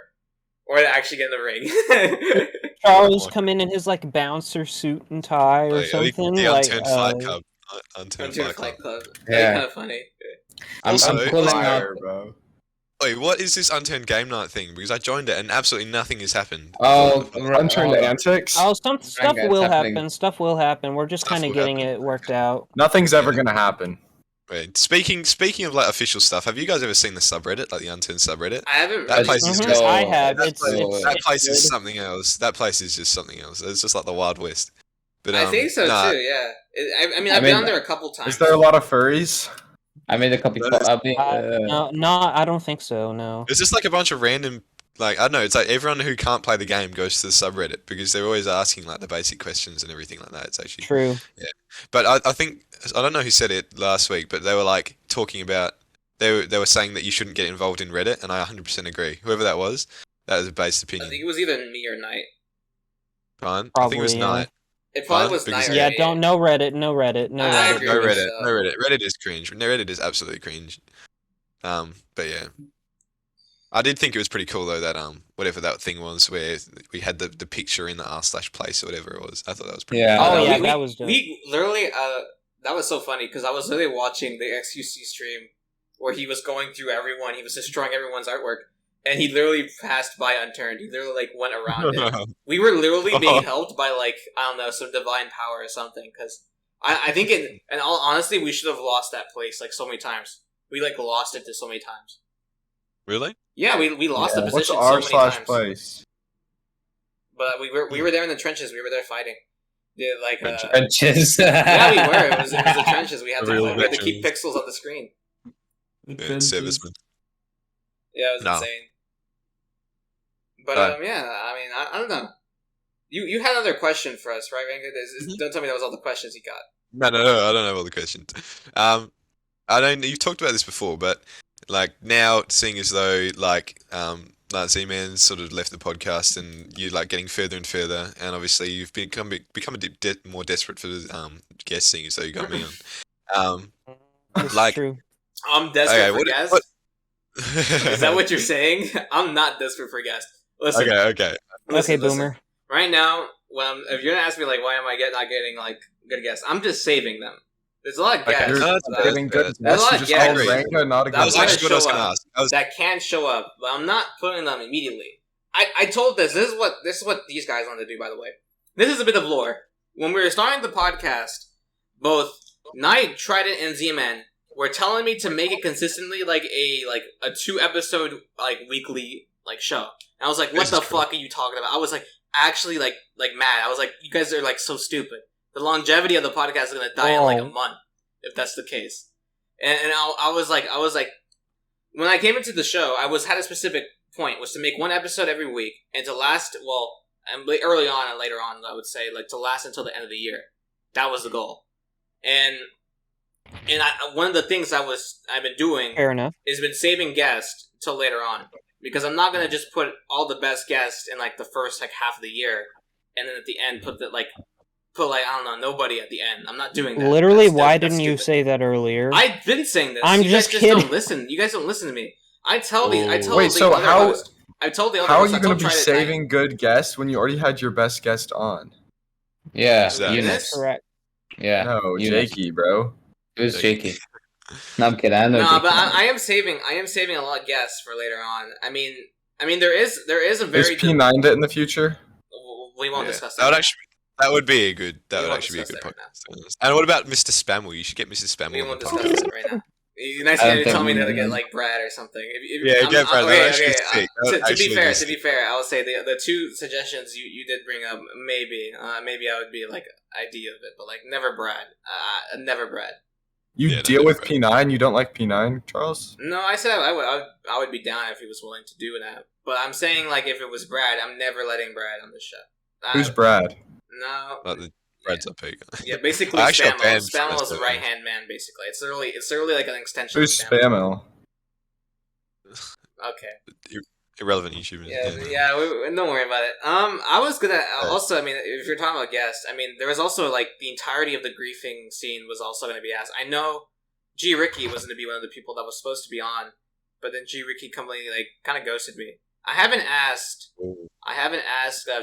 to actually get in the ring. Charles come in his like bouncer suit and tie or something. The Like, Unturned Fight Club. Unturned Unturned Fight Fight Club. Club. Yeah. That'd be kind of funny. I'm Also, pulling up. Fire, bro. Wait, what is this Unturned Game Night thing? Because I joined it and absolutely nothing has happened. Oh, Unturned Antics. oh, stuff Ranga, will it's happening. happen. Stuff will happen. We're just Stuff kind of will getting happen. it worked out. Nothing's ever gonna happen. Wait, speaking of like official stuff, have you guys ever seen the subreddit, like the Unturned subreddit? I haven't. That really place is Mhm, just I have. That It's place is good. something else. That place is just something else. It's just like the Wild West. But I think so nah, too. Yeah. I've been on there a couple times. Is there a lot of furries? I made a copy. No, I don't think so. No. It's just like a bunch of random, like I don't know. It's like everyone who can't play the game goes to the subreddit because they're always asking like the basic questions and everything like that. It's actually True. But I think I don't know who said it last week, but they were like talking about they were saying that you shouldn't get involved in Reddit, and I 100% agree. Whoever that was a based I opinion. think it was either me or Knight. Fine. I think it was Probably, yeah. Night. It probably Fine, was because- Knight. Yeah, or me. don't no Reddit, no Reddit, no I Reddit. agree No with Reddit. so. No Reddit. Reddit is cringe. No, Reddit is absolutely cringe. But yeah. I did think it was pretty cool though that whatever that thing was where we had the picture in the r/place or whatever it was. I thought that was pretty Yeah. cool. Oh, no, yeah, we, that was dope. We literally, that was so funny because I was literally watching the XQC stream where he was going through everyone. He was destroying everyone's artwork, and he literally passed by Unturned. He literally like went around it. We were literally being helped by like I don't know some divine power or something. Because I think in all honesty, we should have lost that place like so many times. We like lost it to so many times. Really? Yeah, we lost the What's position so R many slash times. place? But we were there in the trenches. We were there fighting. Yeah, like Trenches. yeah, we were. It was the trenches. We had The real to keep veterans. pixels on the screen. Yeah, serviceman. Yeah, it was No. insane. But Right. yeah, I mean, I don't know. You had another question for us, right, Ranga? Don't tell me that was all the questions you got. No, I don't know all the questions. I don't. You've talked about this before, but like now, seeing as though like Z-Man sort of left the podcast, and you're like getting further and further, and obviously you've become more desperate for guests, seeing as though you got me on. This Like, is true. I'm desperate okay, for guests. what? Is that what you're saying? I'm not desperate for guests. Listen. Okay. Okay, Boomer. Right now, if you're gonna ask me like why am I not getting like good guests, I'm just saving them. There's a lot of guests. Okay, no, that's fair, Saving good There's a lot guests. of You just guests. called Ranga not a That That good was wanna guest. actually what I was show going to up. ask. I was, that can show up, but I'm not putting them immediately. I told this is what these guys want to do, by the way. This is a bit of lore. When we were starting the podcast, both Knight, Trident, and Z-Man were telling me to make it consistently like a 2-episode like weekly like show. And I was like, what the fuck are you talking about? I was like actually like mad. I was like, you guys are like so stupid. The longevity of the podcast is gonna die in like a month if that's the case. And I was like when I came into the show, I had a specific point was to make one episode every week and to last and early on and later on I would say like to last until the end of the year. That was the goal. And one of the things I've been doing Fair enough. is been saving guests till later on because I'm not gonna just put all the best guests in like the first like half of the year and then at the end put I don't know nobody at the end. I'm not doing that. Literally, why that's didn't you stupid. say that earlier? I've been saying this. I'm you just guys kidding. Don't listen. You guys don't listen to me. I tell the Wait, other so host. I told the other How are host, you I going told to be Trident saving good guests when you already had your best guest on? Yeah, Exactly. Eunice. Correct. Yeah, No, Eunice. Jakey, bro. It was Jakey. No, I'm kidding. I know. No, Jakey. but I am saving a lot of guests for later on. I mean, there is a Is very P9 it in the future? we won't Yeah. discuss That that. would be a good. That We would won't actually be a good discuss that podcast. And what about Mr. Spamwell? You should get Mr. Spamwell. We on won't the discuss podcast. that right now. You nice I don't to think tell me we to get will. like Brad or something. Yeah, get Brad. That actually is sick. That To be actually fair, is to be sick. fair, I will say the two suggestions you did bring up. Maybe I would be like idea of it, but like never Brad. Never Brad. You Yeah, no, deal with bro. P9? You don't like P9, Charles? No, I said I would be down if he was willing to do that. But I'm saying like if it was Brad, I'm never letting Brad on the show. Who's Brad? No. Like the Brad's up here. Yeah, basically I actually got Spamel. banned Spamel for is the that. right hand man. Basically, it's literally like an extension. Who's of Spamel. Spamel? Okay. Irrelevant YouTubers. Yeah. Don't worry about it. I was gonna also. I mean, if you're talking about guests, I mean, there was also like the entirety of the griefing scene was also going to be asked. I know G Ricky was going to be one of the people that was supposed to be on, but then G Ricky completely like kind of ghosted me. I haven't asked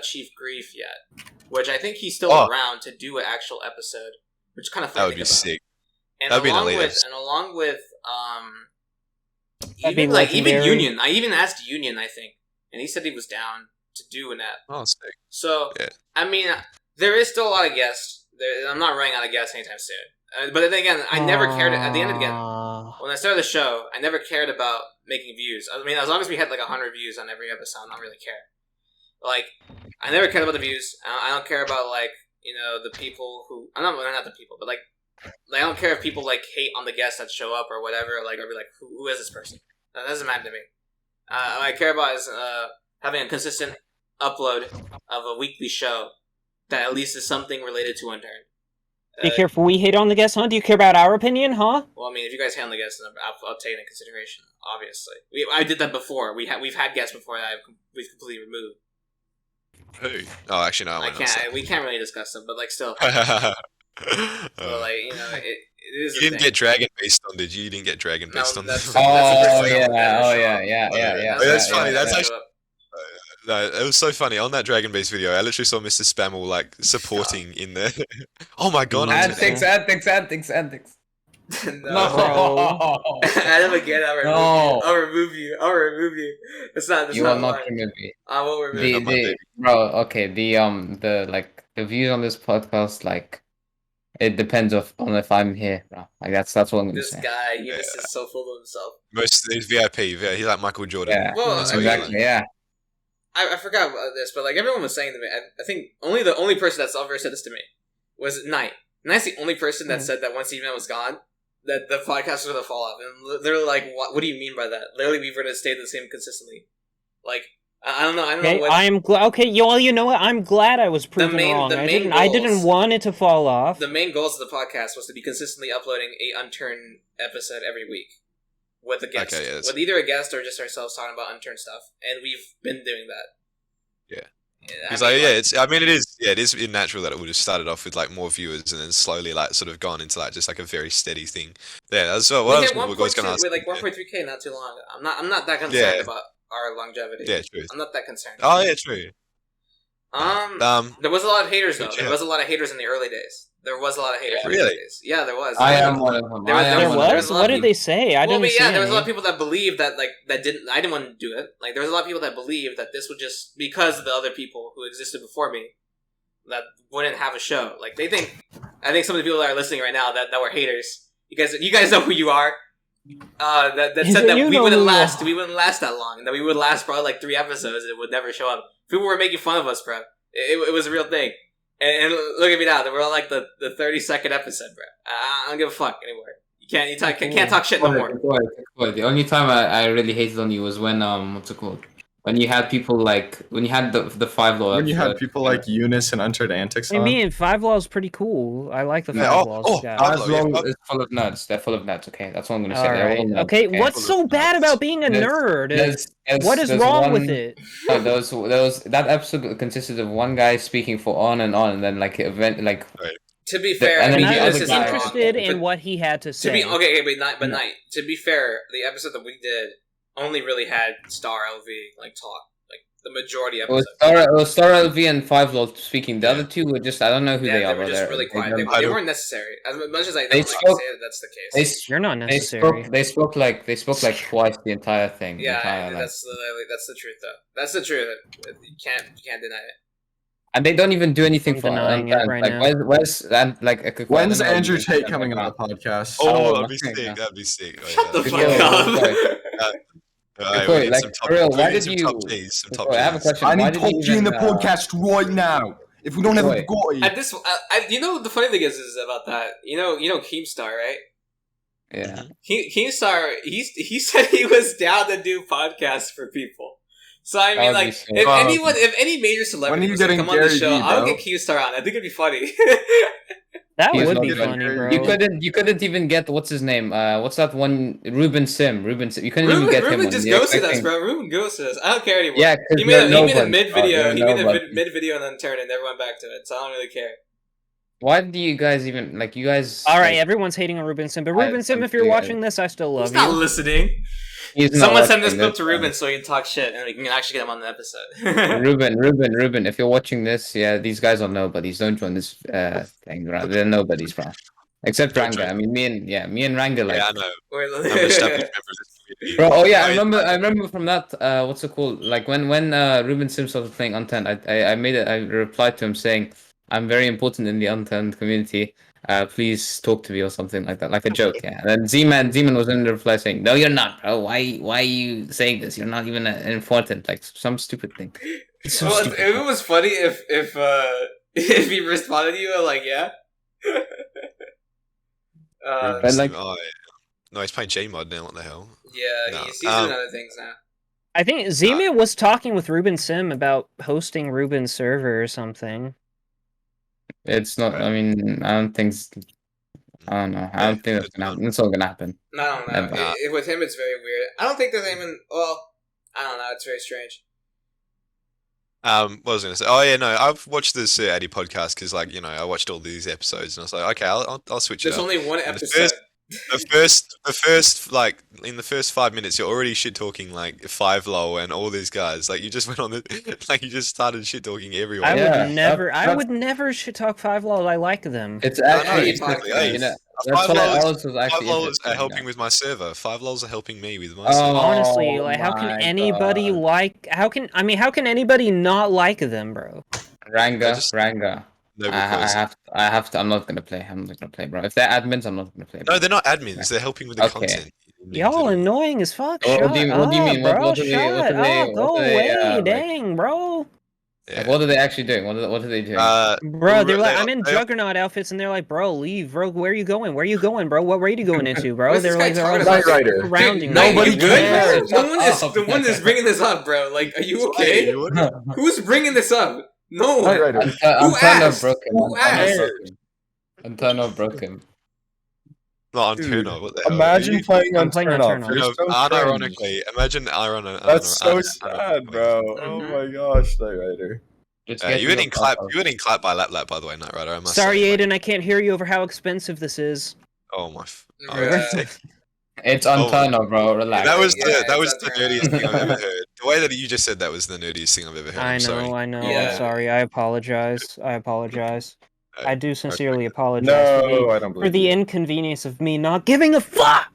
Chief Grief yet, which I think he's still around to do an actual episode, which is kind of fun. That would be sick. And That'd be an along elite with episode. That'd be even legendary. Union. I even asked Union, I think, and he said he was down to do an app. Oh, sick. So Yeah. I mean, there is still a lot of guests. I'm not running out of guests anytime soon. But then again, I never cared. At the end of the when I started the show, I never cared about making views. I mean, as long as we had like 100 views on every episode, I don't really care. Like, I never cared about the views. I don't care about like the people who I'm not the people, but like I don't care if people like hate on the guests that show up or whatever. Like, or be like, who is this person? That doesn't matter to me. What I care about is having a consistent upload of a weekly show that at least is something related to Unturned. Do you care if we hate on the guest, huh? Do you care about our opinion, huh? Well, I mean, if you guys hate on the guests, then I'll take it into consideration. Obviously, I did that before. We've had guests before that we've completely removed. Who? Oh, actually, no. I can't. We can't really discuss them, but like still. But like it is. You didn't get Dragon Beast on, did you? You didn't get Dragon No, Beast on. that's- Oh that's- yeah. That's funny, that's yeah. actually- No, it was so funny. On that Dragon Beast video, I literally saw Mr. Spammel like supporting in there. Oh my god! Antics. No. Adam again. I'll remove you. It's not. You will not remove me. I won't remove you. not my baby. Bro, okay, the views on this podcast, like, it depends on if I'm here, bro. Like that's what I'm gonna This say. guy, Eunice is so full of himself. Most he's VIP. He's like Michael Jordan. Yeah, Well, That's I what mean, he's exactly. Yeah, I forgot about this, but like everyone was saying to me, I think the only person that's ever said this to me was Knight. Knight's the only person that said that once Evan was gone, that the podcast was gonna fall off. And they're like, what do you mean by that? Literally, we've gonna stay the same consistently. Like, I don't know. I don't Okay, know what I am glad. Okay, well, you know what? I'm glad I was proven wrong. the I main didn't goals- want it to fall off. the main goals of the podcast was to be consistently uploading a Unturned episode every week with a guest, Okay, yeah, with either a guest or just ourselves talking about Unturned stuff, and we've been doing that. Yeah. I Because mean, it's. I mean, it is natural that it would have started off with like more viewers and then slowly like sort of gone into like just like a very steady thing. Yeah, that's what I we hit was going to 1.2 ask. with like Yeah. 1.3K not too long. I'm not that concerned Yeah. about our longevity. Yeah, true. I'm not that concerned. Oh yeah, true. There was a lot of haters though. Yeah. There was a lot of haters in the early days. There was a lot of haters. In the Really? early days. Yeah, there was. I am one of them. There was- I am There one of them. there's was. a lot What of did they say? I Well, didn't but see yeah, there was a lot of any. people that believed that that didn't. I didn't want to do it. Like there was a lot of people that believed that this would just because of the other people who existed before me that wouldn't have a show. Like they think. I think some of the people that are listening right now that were haters. You guys know who you are. That said that You we know wouldn't who you last. are. We wouldn't last that long. That we would last probably like 3 episodes. It would never show up. People were making fun of us, bro. It was a real thing. And look at me now. We're on like the 32nd episode, bro. I don't give a fuck anymore. You can't talk shit no more. The only time I really hated on you was when what's it called? When you had people like when you had the 5 law. When you had people like Eunice and Unturned Antics I on. mean, 5 Law is pretty cool. I like the 5 Yeah, Laws. yeah. 5 yeah. law is full of nuts. They're full of nuts. Okay, that's what I'm gonna say. All They're right. all nuts, Okay, what's so bad about being a nerd? What is wrong with it? That episode consisted of one guy speaking for on, and then like event like To be fair, and I then mean, the I other was this is guy- wrong. interested in But what he had to to say. be okay, but No. night. To be fair, the episode that we did only really had Star LV like talk, like the majority it was episode. Star LV and 5 law speaking. The other two were just I don't know who Yeah, they they are. were but just they're- really quiet. They, They weren't necessary. As much as I don't They like to spoke- say that that's the they, case. You're not they necessary. spoke like twice the entire thing. Yeah, like, that's the truth though. That's the truth. You can't deny it. and they don't even do anything I'm for denying it Unturned. right Like now. where's and like I could- When's I don't know, Andrew you- Tate coming on the podcast? Oh, Oh, that'd be okay, sick. yeah. That'd be sick. Oh, Shut the yeah. fuck up. Alright, Wait, we need like, some top, for real, we why need did some you- top G's, some top I have a G's. question. I Why need did PUBG you even, in the podcast right now. If we don't have Wait. a got At it, this, you know, the funny thing is about that. You know Keemstar, right? Yeah. Keemstar, he said he was down to do podcasts for people. So I That mean, would be like, sick. if any major celebrity you was to getting come on the Gary show, Vee, I'll bro? get Keemstar on. I think it'd be funny. That He's would not be good. funny, bro. You couldn't even get what's his name? What's that one? Ruben Sim. You couldn't even get him. Ruben on just the ghosted us, expecting- bro. Ruben ghosted us. I don't care anymore. Yeah, because He made a mid video. He made a mid video and then turned and never went back to it. So I don't really care. Why do you guys even like you guys? All right, like, everyone's hating on Ruben Sim, but I- Ruben Sim, I'm if you're free, watching this, I still love He's not you. listening. he's not Someone send this watching clip to Ruben so he can talk shit and we can actually get him on the episode. Ruben, if you're watching this, yeah, these guys are nobodies. Don't join this thing. Right? They're nobodies, bro. Except Don't Ranga. join. I mean, me and Ranga, like, Yeah, I know. We're- I'm an established member of this community. bro. Oh yeah, I mean, I remember from that. What's it called? Like when Ruben Sim started playing Unturned, I replied to him saying, "I'm very important in the Unturned community. Please talk to me," or something like that, like a joke. Yeah. And then Z-Man was in the reply saying, "No, you're not, bro. Why are you saying this? You're not even important. Like some stupid thing." It's so Well, stupid. it was funny if he responded to you like yeah. But, like- oh, yeah. No, he's playing Gmod now. What the hell? Yeah, No, he's doing other things now. I think Zima was talking with Ruben Sim about hosting Ruben's server or something. It's not. I mean, I don't think. I don't know. I don't think that's gonna happen. It's not gonna happen. I don't know. Never. With him, it's very weird. I don't think there's even. Well, I don't know. It's very strange. What was I gonna say? Oh yeah, no, I've watched this Sir Addy podcast because, like, you know, I watched all these episodes and I was like, okay, I'll switch it There's up. only one And the episode. The first, like, in the first 5 minutes, you're already shit talking like 5LOL and all these guys. Like, you just went on the, like, you just started shit talking everyone. I Yeah, would never. that's- I would never shit talk 5LOL. I like them. It's know, actually. exactly. You know, Five that's why lols- ours was actually. 5LOL are interesting, helping yeah. with my server. 5LOLs are helping me with my Oh, server. Honestly, like, how my can anybody God. like? How can anybody not like them, bro? Ranga, just- Ranga. No, I because have to. I'm not gonna play. I'm not gonna play, bro. If they're admins, I'm not gonna play. no, they're not admins. They're helping with the Okay. content. Y'all annoying as fuck. What Shut do you up, mean? What bro. do they- Shut what do they, up. Go like- away, dang, bro. Yeah. Like, what are they actually doing? What are they doing? Bro, they're like, they- I'm in they- Juggernaut outfits, and they're like, bro, leave, bro. Where are you going? Where are you going, bro? What raid are you going into, bro? What's this They're guy like, they're all talking Knight about? Rider. surrounding Dude, me. Knight, Nobody you good? cares. No one is Shut the up. one that's bringing this up, bro. Like, are you okay? Hey, what- Who's bringing this up? No Knight one. Rider. I'm kind of asked? broken. Who asked? I'm kind of broken. Not Dude, Unturned. What the hell? Imagine playing I'm playing Unturned Off. Unturned You're Off. so cringe. Unironically, imagine That's so sad, bro. Oh Mhm. my gosh, Knight Rider. Just You get were your getting clapped. pop-up. You were getting clapped by Lap Lap, by the way, Knight Rider. I must Sorry, say, like, Aiden, I can't hear you over how expensive this is. oh my. Oh, Bruh. It's Unturned, bro. Relax. that was Yeah, that was it's the Unturned. nerdiest thing I've ever heard. The way that you just said that was the nerdiest thing I've ever heard. I'm sorry. I know. Yeah. I'm sorry. I apologize. I do sincerely apologize No, I don't for believe the you. inconvenience of me not giving a fuck.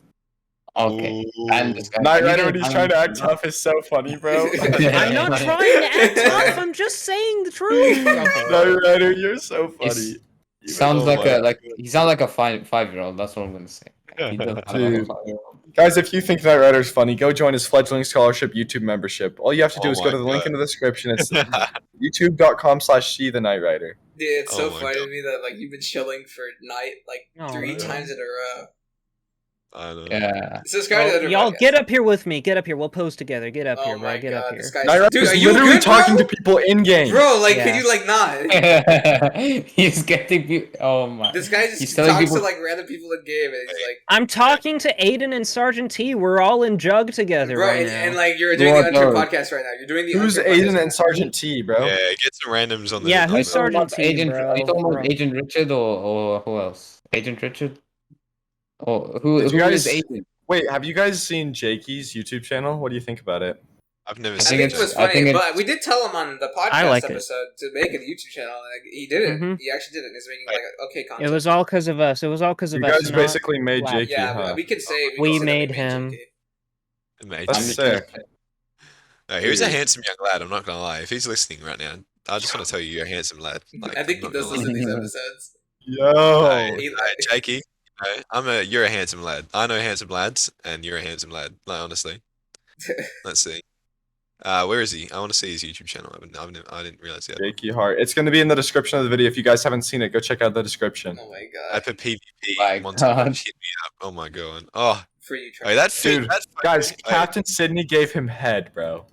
Okay. And this guy- Knight you Rider get when he's trying to act tough is so funny, bro. I'm not trying to act tough. I'm just saying the truth. Knight Rider, you're so funny. He's- Sounds Oh like my a God. he sounds like a 5-year-old. That's what I'm gonna say. He does sound like a Dude. 5-year-old. Guys, if you think Knight Rider's funny, go join his fledgling scholarship YouTube membership. All you have to do Oh is go my to the link God. in the description. It's youtube.com/see the Knight Rider. Dude, it's so Oh my funny God. to me that like you've been chilling for night like Oh, 3 man. times in a row. I know. Yeah. Subscribe to the other Y'all podcast. get up here with me. Get up here. We'll pose together. Get up Oh here, bro. my Get god, up here. this guy's Knight dude, Rider's are you literally good, talking bro? to people in game. Bro, like, Yeah. could you like not? He's getting oh my. This guy He's just telling talks people- to like random people in game, and he's like, I'm talking to Aiden and Sergeant T. We're all in Jug together bro, right and, now. and like you're doing Lord the Unturned knows. podcast right now. You're doing the Who's Unturned podcast Aiden right and now. Sergeant T, bro? Yeah, get some randoms on the. Yeah, on who's the- Sergeant T, Agent, bro? are you talking about Bro. Agent Richard or who else? Agent Richard? Or who Did you who guys- is Agent? Wait, have you guys seen Jakey's YouTube channel? What do you think about it? I've never I I seen think think it it. was I think funny, it's- but we did tell him on the podcast I like it. episode to make a YouTube channel. Like, he did it. Mhm. He actually did it. He's making like okay content. It was all because of us. It was all because of You us. guys not- basically made Wow. Jakey, yeah, huh? we could say We could say that made him. JK. Mate, That's I'm just sick. gonna- no, he was a Dude. handsome young lad. I'm not gonna lie. If he's listening right now, I just want to tell you, you're a handsome lad. Like, I think he I'm not does gonna listen to these lie. episodes. Yo. Hey, He- Jakey, you're a handsome lad. I know handsome lads, and you're a handsome lad. Like, honestly. Let's see. Where is he? I want to see his YouTube channel. I didn't realize yet. Jakey Hart. It's going to be in the description of the video. If you guys haven't seen it, go check out the description. Oh my I god. put PvP. My Once God. hit me up. Oh my god. Oh, For you, hey, that fit. Dude, That Guys, hey, Captain Sydney gave him head, bro.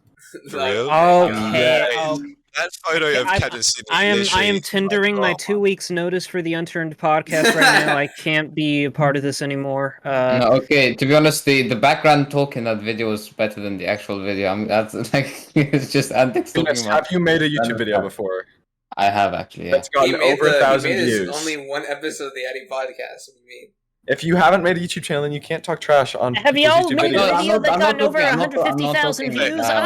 For real? Okay. Yeah. Oh, that photo of I- Captain Sydney. I am literally- tendering my 2 weeks notice for the Unturned podcast right now. I can't be a part of this anymore. No, okay, to be honest, the background talk in that video was better than the actual video. That's like it's just antics talking Venus, about. have you made a YouTube video before? I have actually, yeah. That's gotten over 1,000 views. only one episode of the Addy podcast. What do you mean? If you haven't made a YouTube channel, then you can't talk trash on Have people's y'all YouTube made videos. a I'm video not- that I'm gotten not over talking- I'm not 150,000 talking views? about-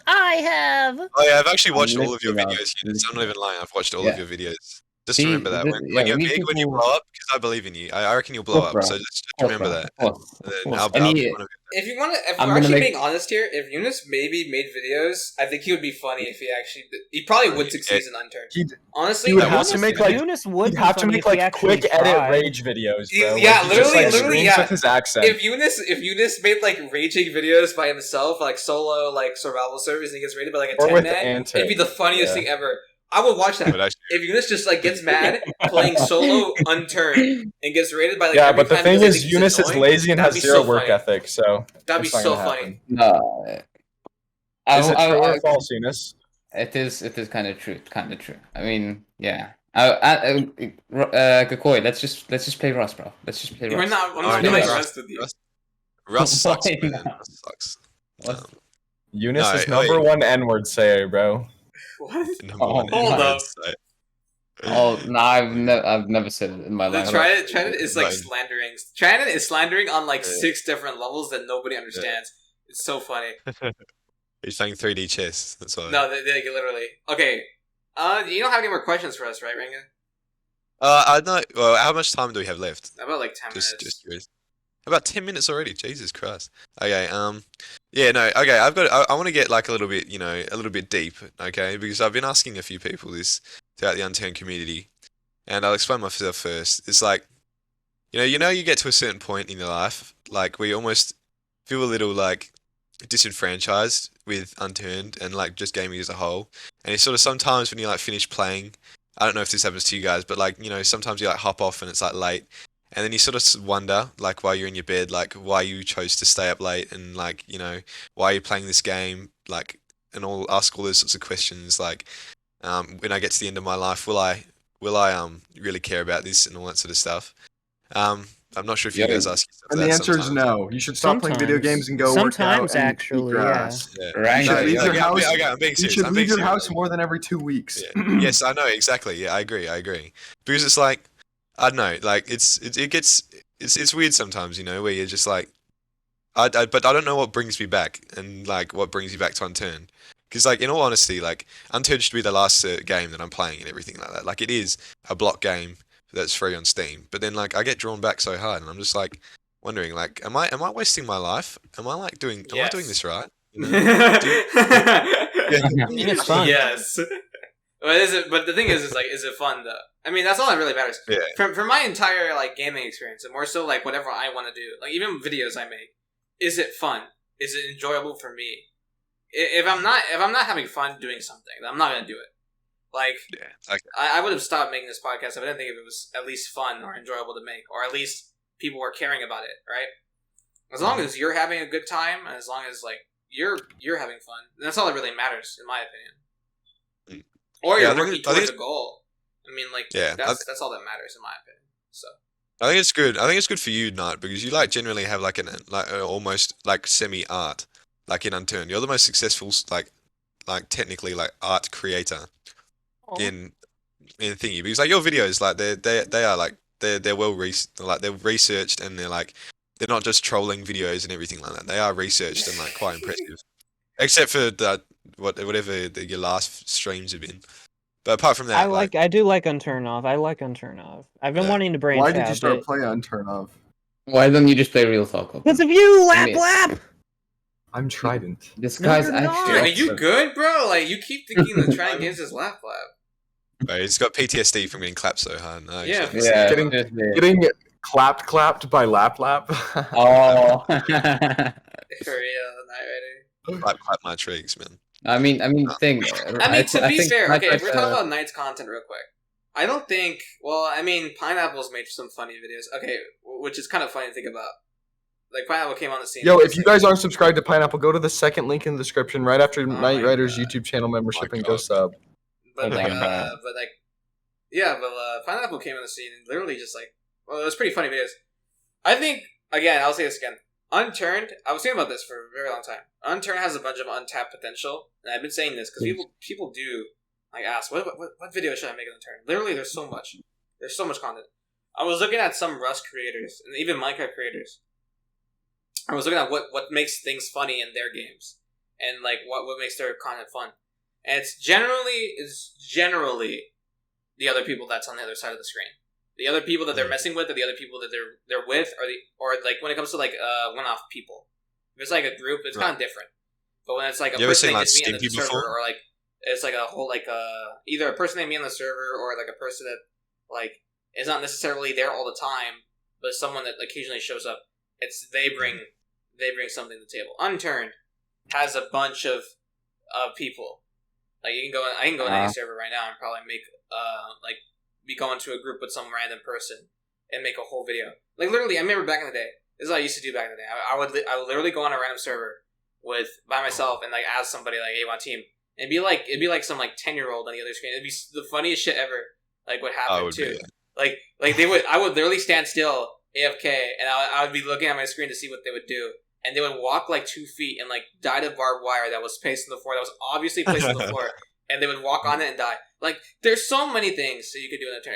I have. Oh yeah, I've actually watched I'm all of your literally videos. Eunice. I'm not even lying. I've watched all Yeah. of your videos. Just See, remember that this- when yeah, you're we big, when you people- blow up, because I believe in you. I reckon you'll blow Of up. course, So just remember that. Of course, And then of course. I'll be one of If you want to, if I'm we're gonna actually make- being honest here, if Eunice maybe made videos, I think he would be funny if he actually. He probably would succeed in Unturned. He'd- Honestly, he would I have wouldn't to make, say- like- Eunice would You'd have to funny make if he like actually quick edit tried. rage videos, bro. Yeah, where he just, literally, like, screams yeah. with his accent. If Eunice made like raging videos by himself, like solo, like survival servers, and he gets rated by like a Or 10 with man, Ante. it'd be the funniest Yeah. thing ever. I would watch that. But actually, If Eunice just like gets mad playing solo Unturned and gets rated by like Yeah, every but the time thing because they is, think he's Eunice is annoying, lazy and that'd has be zero so work funny. ethic, so That'd be it's not so gonna funny. happen. No. Is it true or false, Eunice? It is kind of true. Kind of true. I mean, yeah. Kukoi, let's just play Rust, bro. Let's just play Rust. We're not. I'm Oh, not no, playing Rust- Rust with you. Russ sucks, Why man. not? Russ sucks. What? Eunice No, is number wait. one N-word sayer, bro. What? Number Oh, one. hold up. Oh no, I've never said it in my The life. Trident is like Right. slandering. Trident is slandering on like Yeah. 6 different levels that nobody understands. It's so funny. He's playing 3D chess. That's why. No, they literally. Okay. You don't have any more questions for us, right, Ranga? I know. Well, how much time do we have left? About like 10 minutes. Just curious. About 10 minutes already. Jesus Christ. Okay. Yeah. No. Okay. I want to get like a little bit, a little bit deep. Okay, because I've been asking a few people this throughout the Unturned community, and I'll explain myself first. It's like, you get to a certain point in your life, like where you almost feel a little like disenfranchised with Unturned and like just gaming as a whole. And it's sort of sometimes when you like finish playing, I don't know if this happens to you guys, but like, you know, sometimes you like hop off and it's like late. And then you sort of wonder, like, while you're in your bed, like, why you chose to stay up late and, like, you know, why are you playing this game? Like, and ask all those sorts of questions. Like, when I get to the end of my life, will I really care about this and all that sort of stuff? I'm not sure if you guys ask yourself And that the answer is sometimes. no. You should stop playing video games and go work out Sometimes, and eat actually, grass. Yeah. Ranga, You should leave No, your yeah, house. I'm being You serious. should I'm leave being your house serious. more than every 2 weeks. Yeah. Yes, I know exactly. Yeah, I agree. Because it's like, I don't know, like it's weird sometimes, you know, where you're just like, but I don't know what brings me back and like what brings me back to Unturned. Because like in all honesty, like Unturned should be the last game that I'm playing and everything like that. Like it is a block game that's free on Steam, but then like I get drawn back so hard, and I'm just like wondering, like, am I wasting my life? Am I doing this right? You know? I mean, it's fun. Yes. But the thing is like, is it fun though? I mean, that's all that really matters. Yeah. For my entire like gaming experience, and more so like whatever I want to do, like even videos I make, is it fun? Is it enjoyable for me? If I'm not having fun doing something, then I'm not gonna do it. Like, Yeah. Okay. I would have stopped making this podcast if I didn't think if it was at least fun or enjoyable to make, or at least people were caring about it, right? As long as you're having a good time, and as long as like you're having fun, that's all that really matters, in my opinion. Or you're working towards a goal. I mean, like, that's all that matters, in my opinion. So I think it's good. I think it's good for you, Nart, because you like generally have like almost like semi art, like in Unturned. You're the most successful like technically like art creator in thingy, because like your videos, like they are like they're they're researched, and they're not just trolling videos and everything like that. They are researched and like quite impressive. Except for whatever your last streams have been. But apart from that, I do like Unturned Off. I like Unturned Off. I've been wanting to branch out. Why did you start playing Unturned Off? Why don't you just play Real Talk? Because of you, Lap! I'm Trident. This guy's you're not. actually. are you good, bro? Like, you keep thinking the Trident Games is Lap. he's got PTSD from getting clapped so hard. No, Yeah. Getting clapped by Lap. Oh. For real, Night Rider. clap my tricks, man. I mean, thing. To be fair, okay, if we're talking about Knight's content real quick, I don't think. Well, I mean, Pineapple's made some funny videos. Okay, which is kind of funny to think about. Like, Pineapple came on the scene. Yo, if you guys aren't subscribed to Pineapple, go to the second link in the description right after Night Rider's YouTube channel membership and go sub. But Pineapple came on the scene and literally just like, well, it was pretty funny videos. I think, again, I'll say this again. Unturned, I was thinking about this for a very long time. Unturned has a bunch of untapped potential, and I've been saying this because people do like ask, what video should I make of Unturned? Literally, there's so much content. I was looking at some Rust creators and even Minecraft creators. I was looking at what makes things funny in their games and like what makes their content fun, and it's generally the other people that's on the other side of the screen. The other people that they're messing with, or the other people that they're with, or like when it comes to like one-off people. If it's like a group, it's kind of different. But when it's like a person named me on the server, or like it's like a whole like either a person named me on the server, or like a person that like is not necessarily there all the time, but someone that occasionally shows up. It's they bring something to the table. Unturned has a bunch of people. Like I can go on any server right now and probably make like be going to a group with some random person and make a whole video. Like literally, I remember back in the day. This is what I used to do back in the day. I would literally go on a random server by myself and like ask somebody like, "Hey, want team?" And it'd be like some like 10-year-old on the other screen. It'd be the funniest shit ever. Like what happened too. Like I would literally stand still AFK and I would be looking at my screen to see what they would do. And they would walk like 2 feet and like die to barbed wire that was placed on the floor. That was obviously placed on the floor. And they would walk on it and die. Like, there's so many things that you could do in the turn.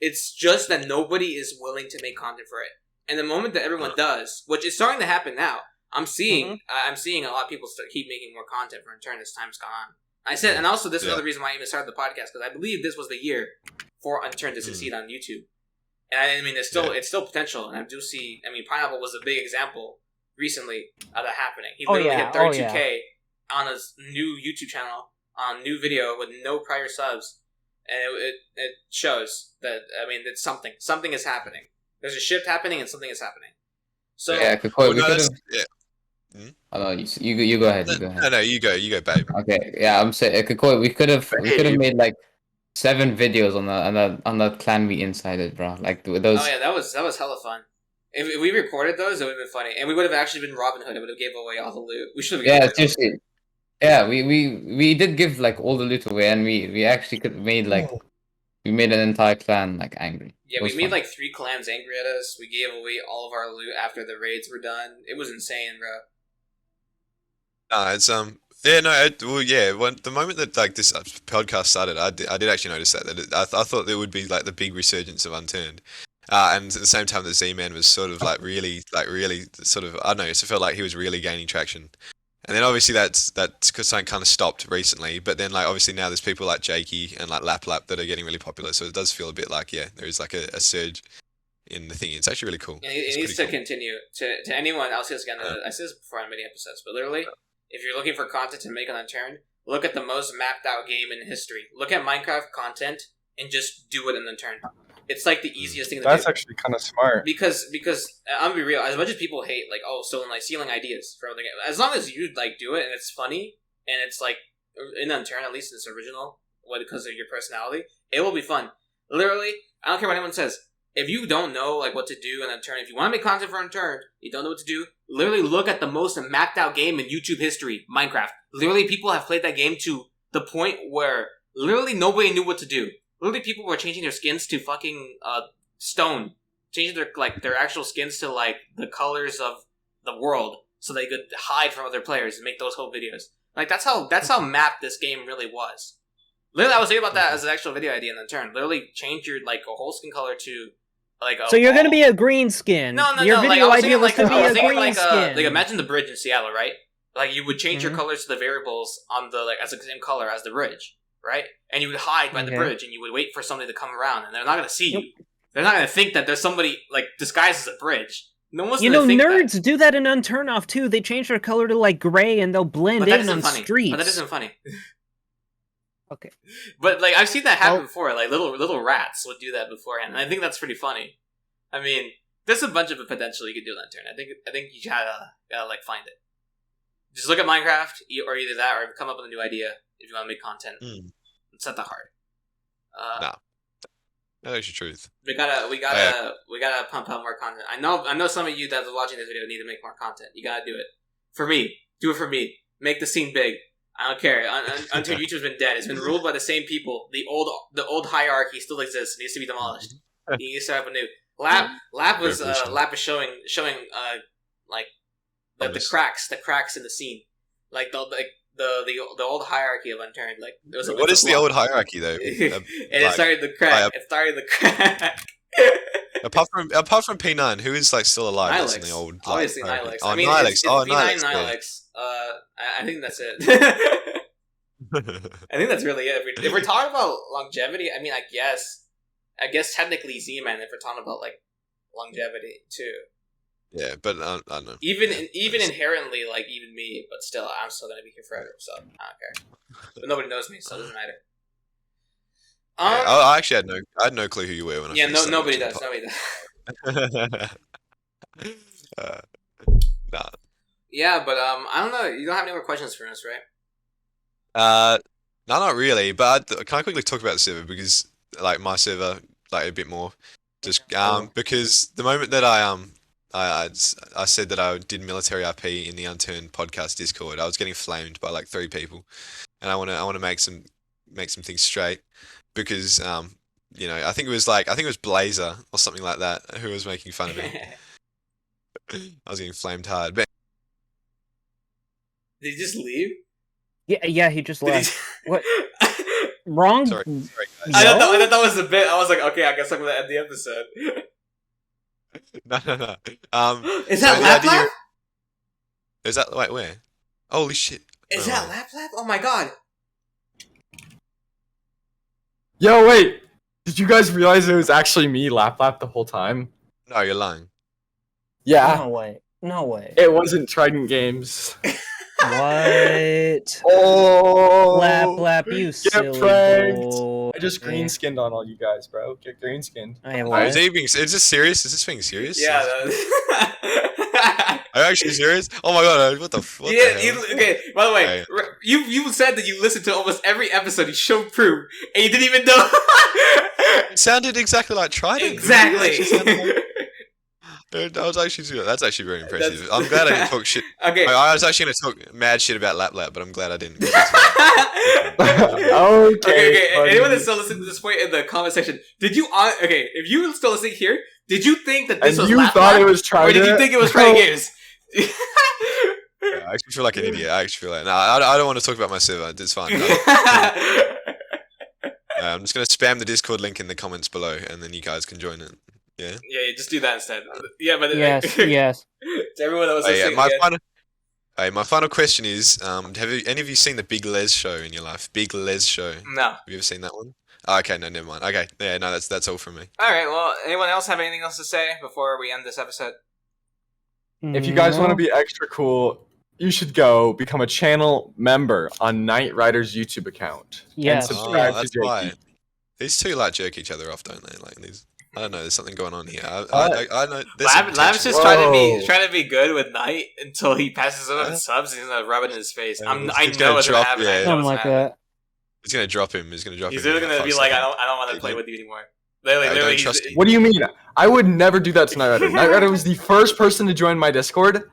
It's just that nobody is willing to make content for it. And the moment that everyone does, which is starting to happen now, I'm seeing a lot of people keep making more content for Unturned as time's gone on. I said, and also this is another reason why I even started the podcast, because I believe this was the year for Unturned to succeed on YouTube. And I mean, it's still potential, and I do see. I mean, Pineapple was a big example recently of that happening. He literally hit 32K on his new YouTube channel. On new video with no prior subs, and it shows that, I mean, it's something is happening. There's a shift happening, and something is happening. So Oh, no, you go ahead. You go ahead. No, you go, babe. Okay, yeah, I'm saying we could have made like 7 videos on that clan we insided, bro. Like those. Oh yeah, that was hella fun. If we recorded those, it would have been funny, and we would have actually been Robin Hood. It would have gave away all the loot. We should have. Yeah, seriously. Yeah, we did give like all the loot away, and we actually could made like we made an entire clan like angry. Yeah, we made like 3 clans angry at us. We gave away all of our loot after the raids were done. It was insane, bro. It's yeah, no, well, yeah. When the moment that like this podcast started, I did actually notice that I thought there would be like the big resurgence of Unturned, and at the same time that Z-Man was sort of like really sort of, I don't know, it felt like he was really gaining traction. And then obviously that's something kind of stopped recently, but then like obviously now there's people like Jakey and like Lap that are getting really popular, so it does feel a bit like, yeah, there is like a surge in the thing. It's actually really cool. And it needs to continue. To anyone, I'll say this again, I said this before on many episodes, but literally, if you're looking for content to make on Unturned, look at the most mapped out game in history. Look at Minecraft content and just do it in Unturned. It's like the easiest thing to do. That's actually kind of smart. Because I'm gonna be real, as much as people hate like, oh, stealing ideas for everything, as long as you like do it and it's funny and it's like in Unturned, at least it's original, because of your personality, it will be fun. Literally, I don't care what anyone says. If you don't know like what to do in Unturned, if you want to make content for Unturned, you don't know what to do, literally look at the most mapped out game in YouTube history, Minecraft. Literally, people have played that game to the point where literally nobody knew what to do. Literally, people were changing their skins to fucking stone, changing their actual skins to like the colors of the world, so they could hide from other players and make those whole videos. Like that's how mapped this game really was. Literally, I was thinking about that as an actual video idea in Unturned. Literally, change your like a whole skin color to like. So you're gonna be a green skin. No. Your video idea was to be a green skin. Like imagine the bridge in Seattle, right? Like you would change your colors to the variables on the like as the same color as the bridge. Right? And you would hide by the bridge, and you would wait for somebody to come around, and they're not going to see you. They're not going to think that there's somebody, like, disguised as a bridge. No one's going to think nerds do that in Unturned Off, too. They change their color to, like, gray, and they'll blend in on streets. But that isn't funny. Okay. But, like, I've seen that happen before. Like, little rats would do that beforehand, and I think that's pretty funny. I mean, there's a bunch of potential you could do in Unturned. I think you gotta, like, find it. Just look at Minecraft, or either that, or come up with a new idea. If you want to make content, it's not that hard. No, that's the truth. We gotta pump out more content. I know some of you that are watching this video need to make more content. You gotta do it for me. Do it for me. Make the scene big. I don't care. Until YouTube's been dead, it's been ruled by the same people. The old hierarchy still exists. It needs to be demolished. You need to start up a new. Lap is showing like the cracks in the scene, like the old hierarchy of Unturned. Like there was what is the old hierarchy though? It started to crack. It started to crack. apart from P9, who is like still alive? Nilex. In the old, obviously Nilex. Oh, I mean, Nilex. It's Nilex. I think that's it. I think that's really it. If we're talking about longevity, I mean, I guess technically Z-Man. If we're talking about like longevity too. Yeah, but I don't know. Even inherently, like even me, but still, I'm still gonna be here forever. So I don't care. But nobody knows me, so it doesn't matter. I actually had no clue who you were when I. Yeah, nobody does. Nobody does. Nah. Yeah, but I don't know. You don't have any more questions for us, right? No, not really. But can I quickly talk about the server because, like, my server, like, a bit more, just because the moment that I said that I did military RP in the Unturned podcast Discord, I was getting flamed by like 3 people, and I want to make some things straight because I think it was Blazer or something like that who was making fun of me. I was getting flamed hard. But did he just leave? Yeah, he just left. What? Wrong? Sorry I thought that was a bit. I was like, okay, I guess I'm gonna end the episode. No. Is that Lap? Is that wait where? Holy shit! Is that Lap? Oh my god! Yo, wait! Did you guys realize it was actually me, Lap the whole time? No, you're lying. Yeah. No way. It wasn't Trident Games. What? Oh! Lap, you silly pranked. boy. I just green skinned on all you guys, bro. Get green skinned. I have Is this serious? Is this thing serious? Yeah. Are you actually serious? Oh my god! What the hell? Okay. By the way, Hey. you said that you listened to almost every episode. You showed proof, and you didn't even know. It sounded exactly like Trident. Exactly. That was actually that's actually very impressive. I'm glad I didn't talk shit. Okay. I was actually going to talk mad shit about Lap Lap, but I'm glad I didn't. Okay. buddy. Anyone that's still listening to this point in the comment section, did you? Okay, if you were still listening here, did you think that this And was you Lap thought Lap, it was or Trident? did you think it was Trident Games? I actually feel like an idiot. I actually feel like I don't want to talk about my server. It's fine. I'm just going to spam the Discord link in the comments below, and then you guys can join it. Yeah. Yeah, just do that instead. Yeah, but Yes, yes. to everyone that was listening, my final question is: any of you seen the Big Les show in your life? Big Les show. no. Have you ever seen that one? Oh, okay, no, never mind. Okay, yeah, no, that's all from me. All right. Well, anyone else have anything else to say before we end this episode? If you guys want to be extra cool, you should go become a channel member on Knight Rider's YouTube account. Yes. And subscribe to that's Jakey. why. These two like jerk each other off, don't they? Like these. I don't know. There's something going on here. I know. There's some Lab's tension. just trying to be good with Knight until he passes him and subs. He's gonna rub it in his face. I know He's it's gonna gonna drop- happen. yeah. I know Something it's like gonna happen. that. He's gonna drop him. He's gonna drop He's him. literally gonna be like, I don't want to play with you anymore. Literally, don't he's- trust him. What do you mean? I would never do that to Knight Rider. Knight Rider was the first person to join my Discord.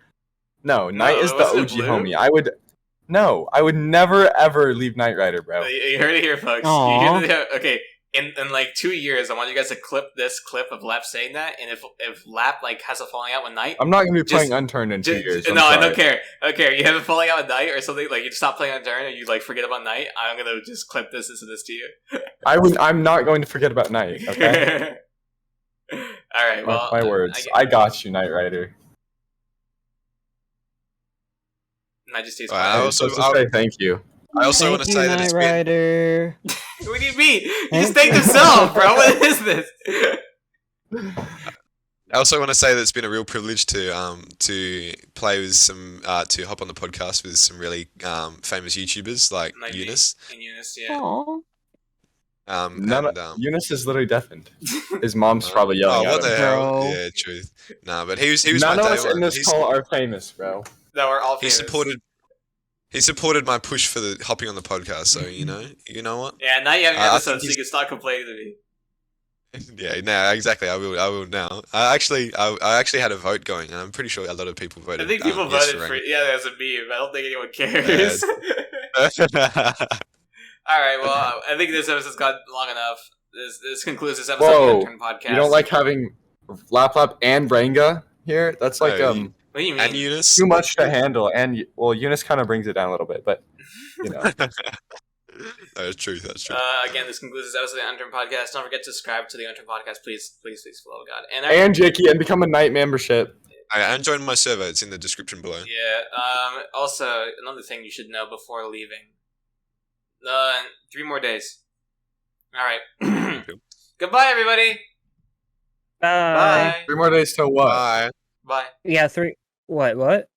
No, Knight is the wasn't OG it Blue? homie. I would never ever leave Knight Rider, bro. You heard it here, folks. Aw. You heard it here. Okay, in like 2 years, I want you guys to clip this clip of Lap saying that, and if Lap like has a falling out with Knight, I'm not gonna be playing Just- Unturned in 2 years. I'm no, I sorry. don't care. I don't care. You have a falling out with Knight or something, like you stop playing Unturned and you like forget about Knight. I'm gonna just clip this and send this to you. I'm not going to forget about Knight. Okay. All right. Well, Mark my words. I got you, Knight Rider. I just tastes I fine. also- So just say thank you. I also want to say that it's been. Rider. What do you mean? He just thanked himself, bro. What is this? I also want to say that it's been a real privilege to play with some to hop on the podcast with some really famous YouTubers like Like me. Eunice. And Eunice, yeah. Aw. Eunice is literally deafened. His mom's probably yelling what at the him. hell? Bro. Yeah, truth. Nah, but he was None my of day us one. in this call are famous, bro. No, we're all He famous. supported my push for the hopping on the podcast. So you know what? Yeah, now you have an I episode, think so you can stop complaining to me. Yeah, no, exactly. I will now. I actually had a vote going, and I'm pretty sure a lot of people voted. I think people yes voted for for yeah, there's a meme. I don't think anyone cares. Ranga. All right, well, I think this episode's got long enough. This concludes this episode Whoa, of the Unturned Podcast. You don't like having Lap Lap and Ranga here? That's like No, What do you mean? and Eunice. too much to handle. And well, Eunice kind of brings it down a little bit, but you know. That's true. That's true. Again, this concludes this episode of the Unturned Podcast. Don't forget to subscribe to the Unturned Podcast, please, Flodo God. And Jakey, and become a Knight membership. And join my server. It's in the description below. yeah. Also, another thing you should know before leaving. 3 more days. All right. Goodbye, everybody. Bye. Bye. 3 more days till what? Bye. Bye. Yeah, 3. What?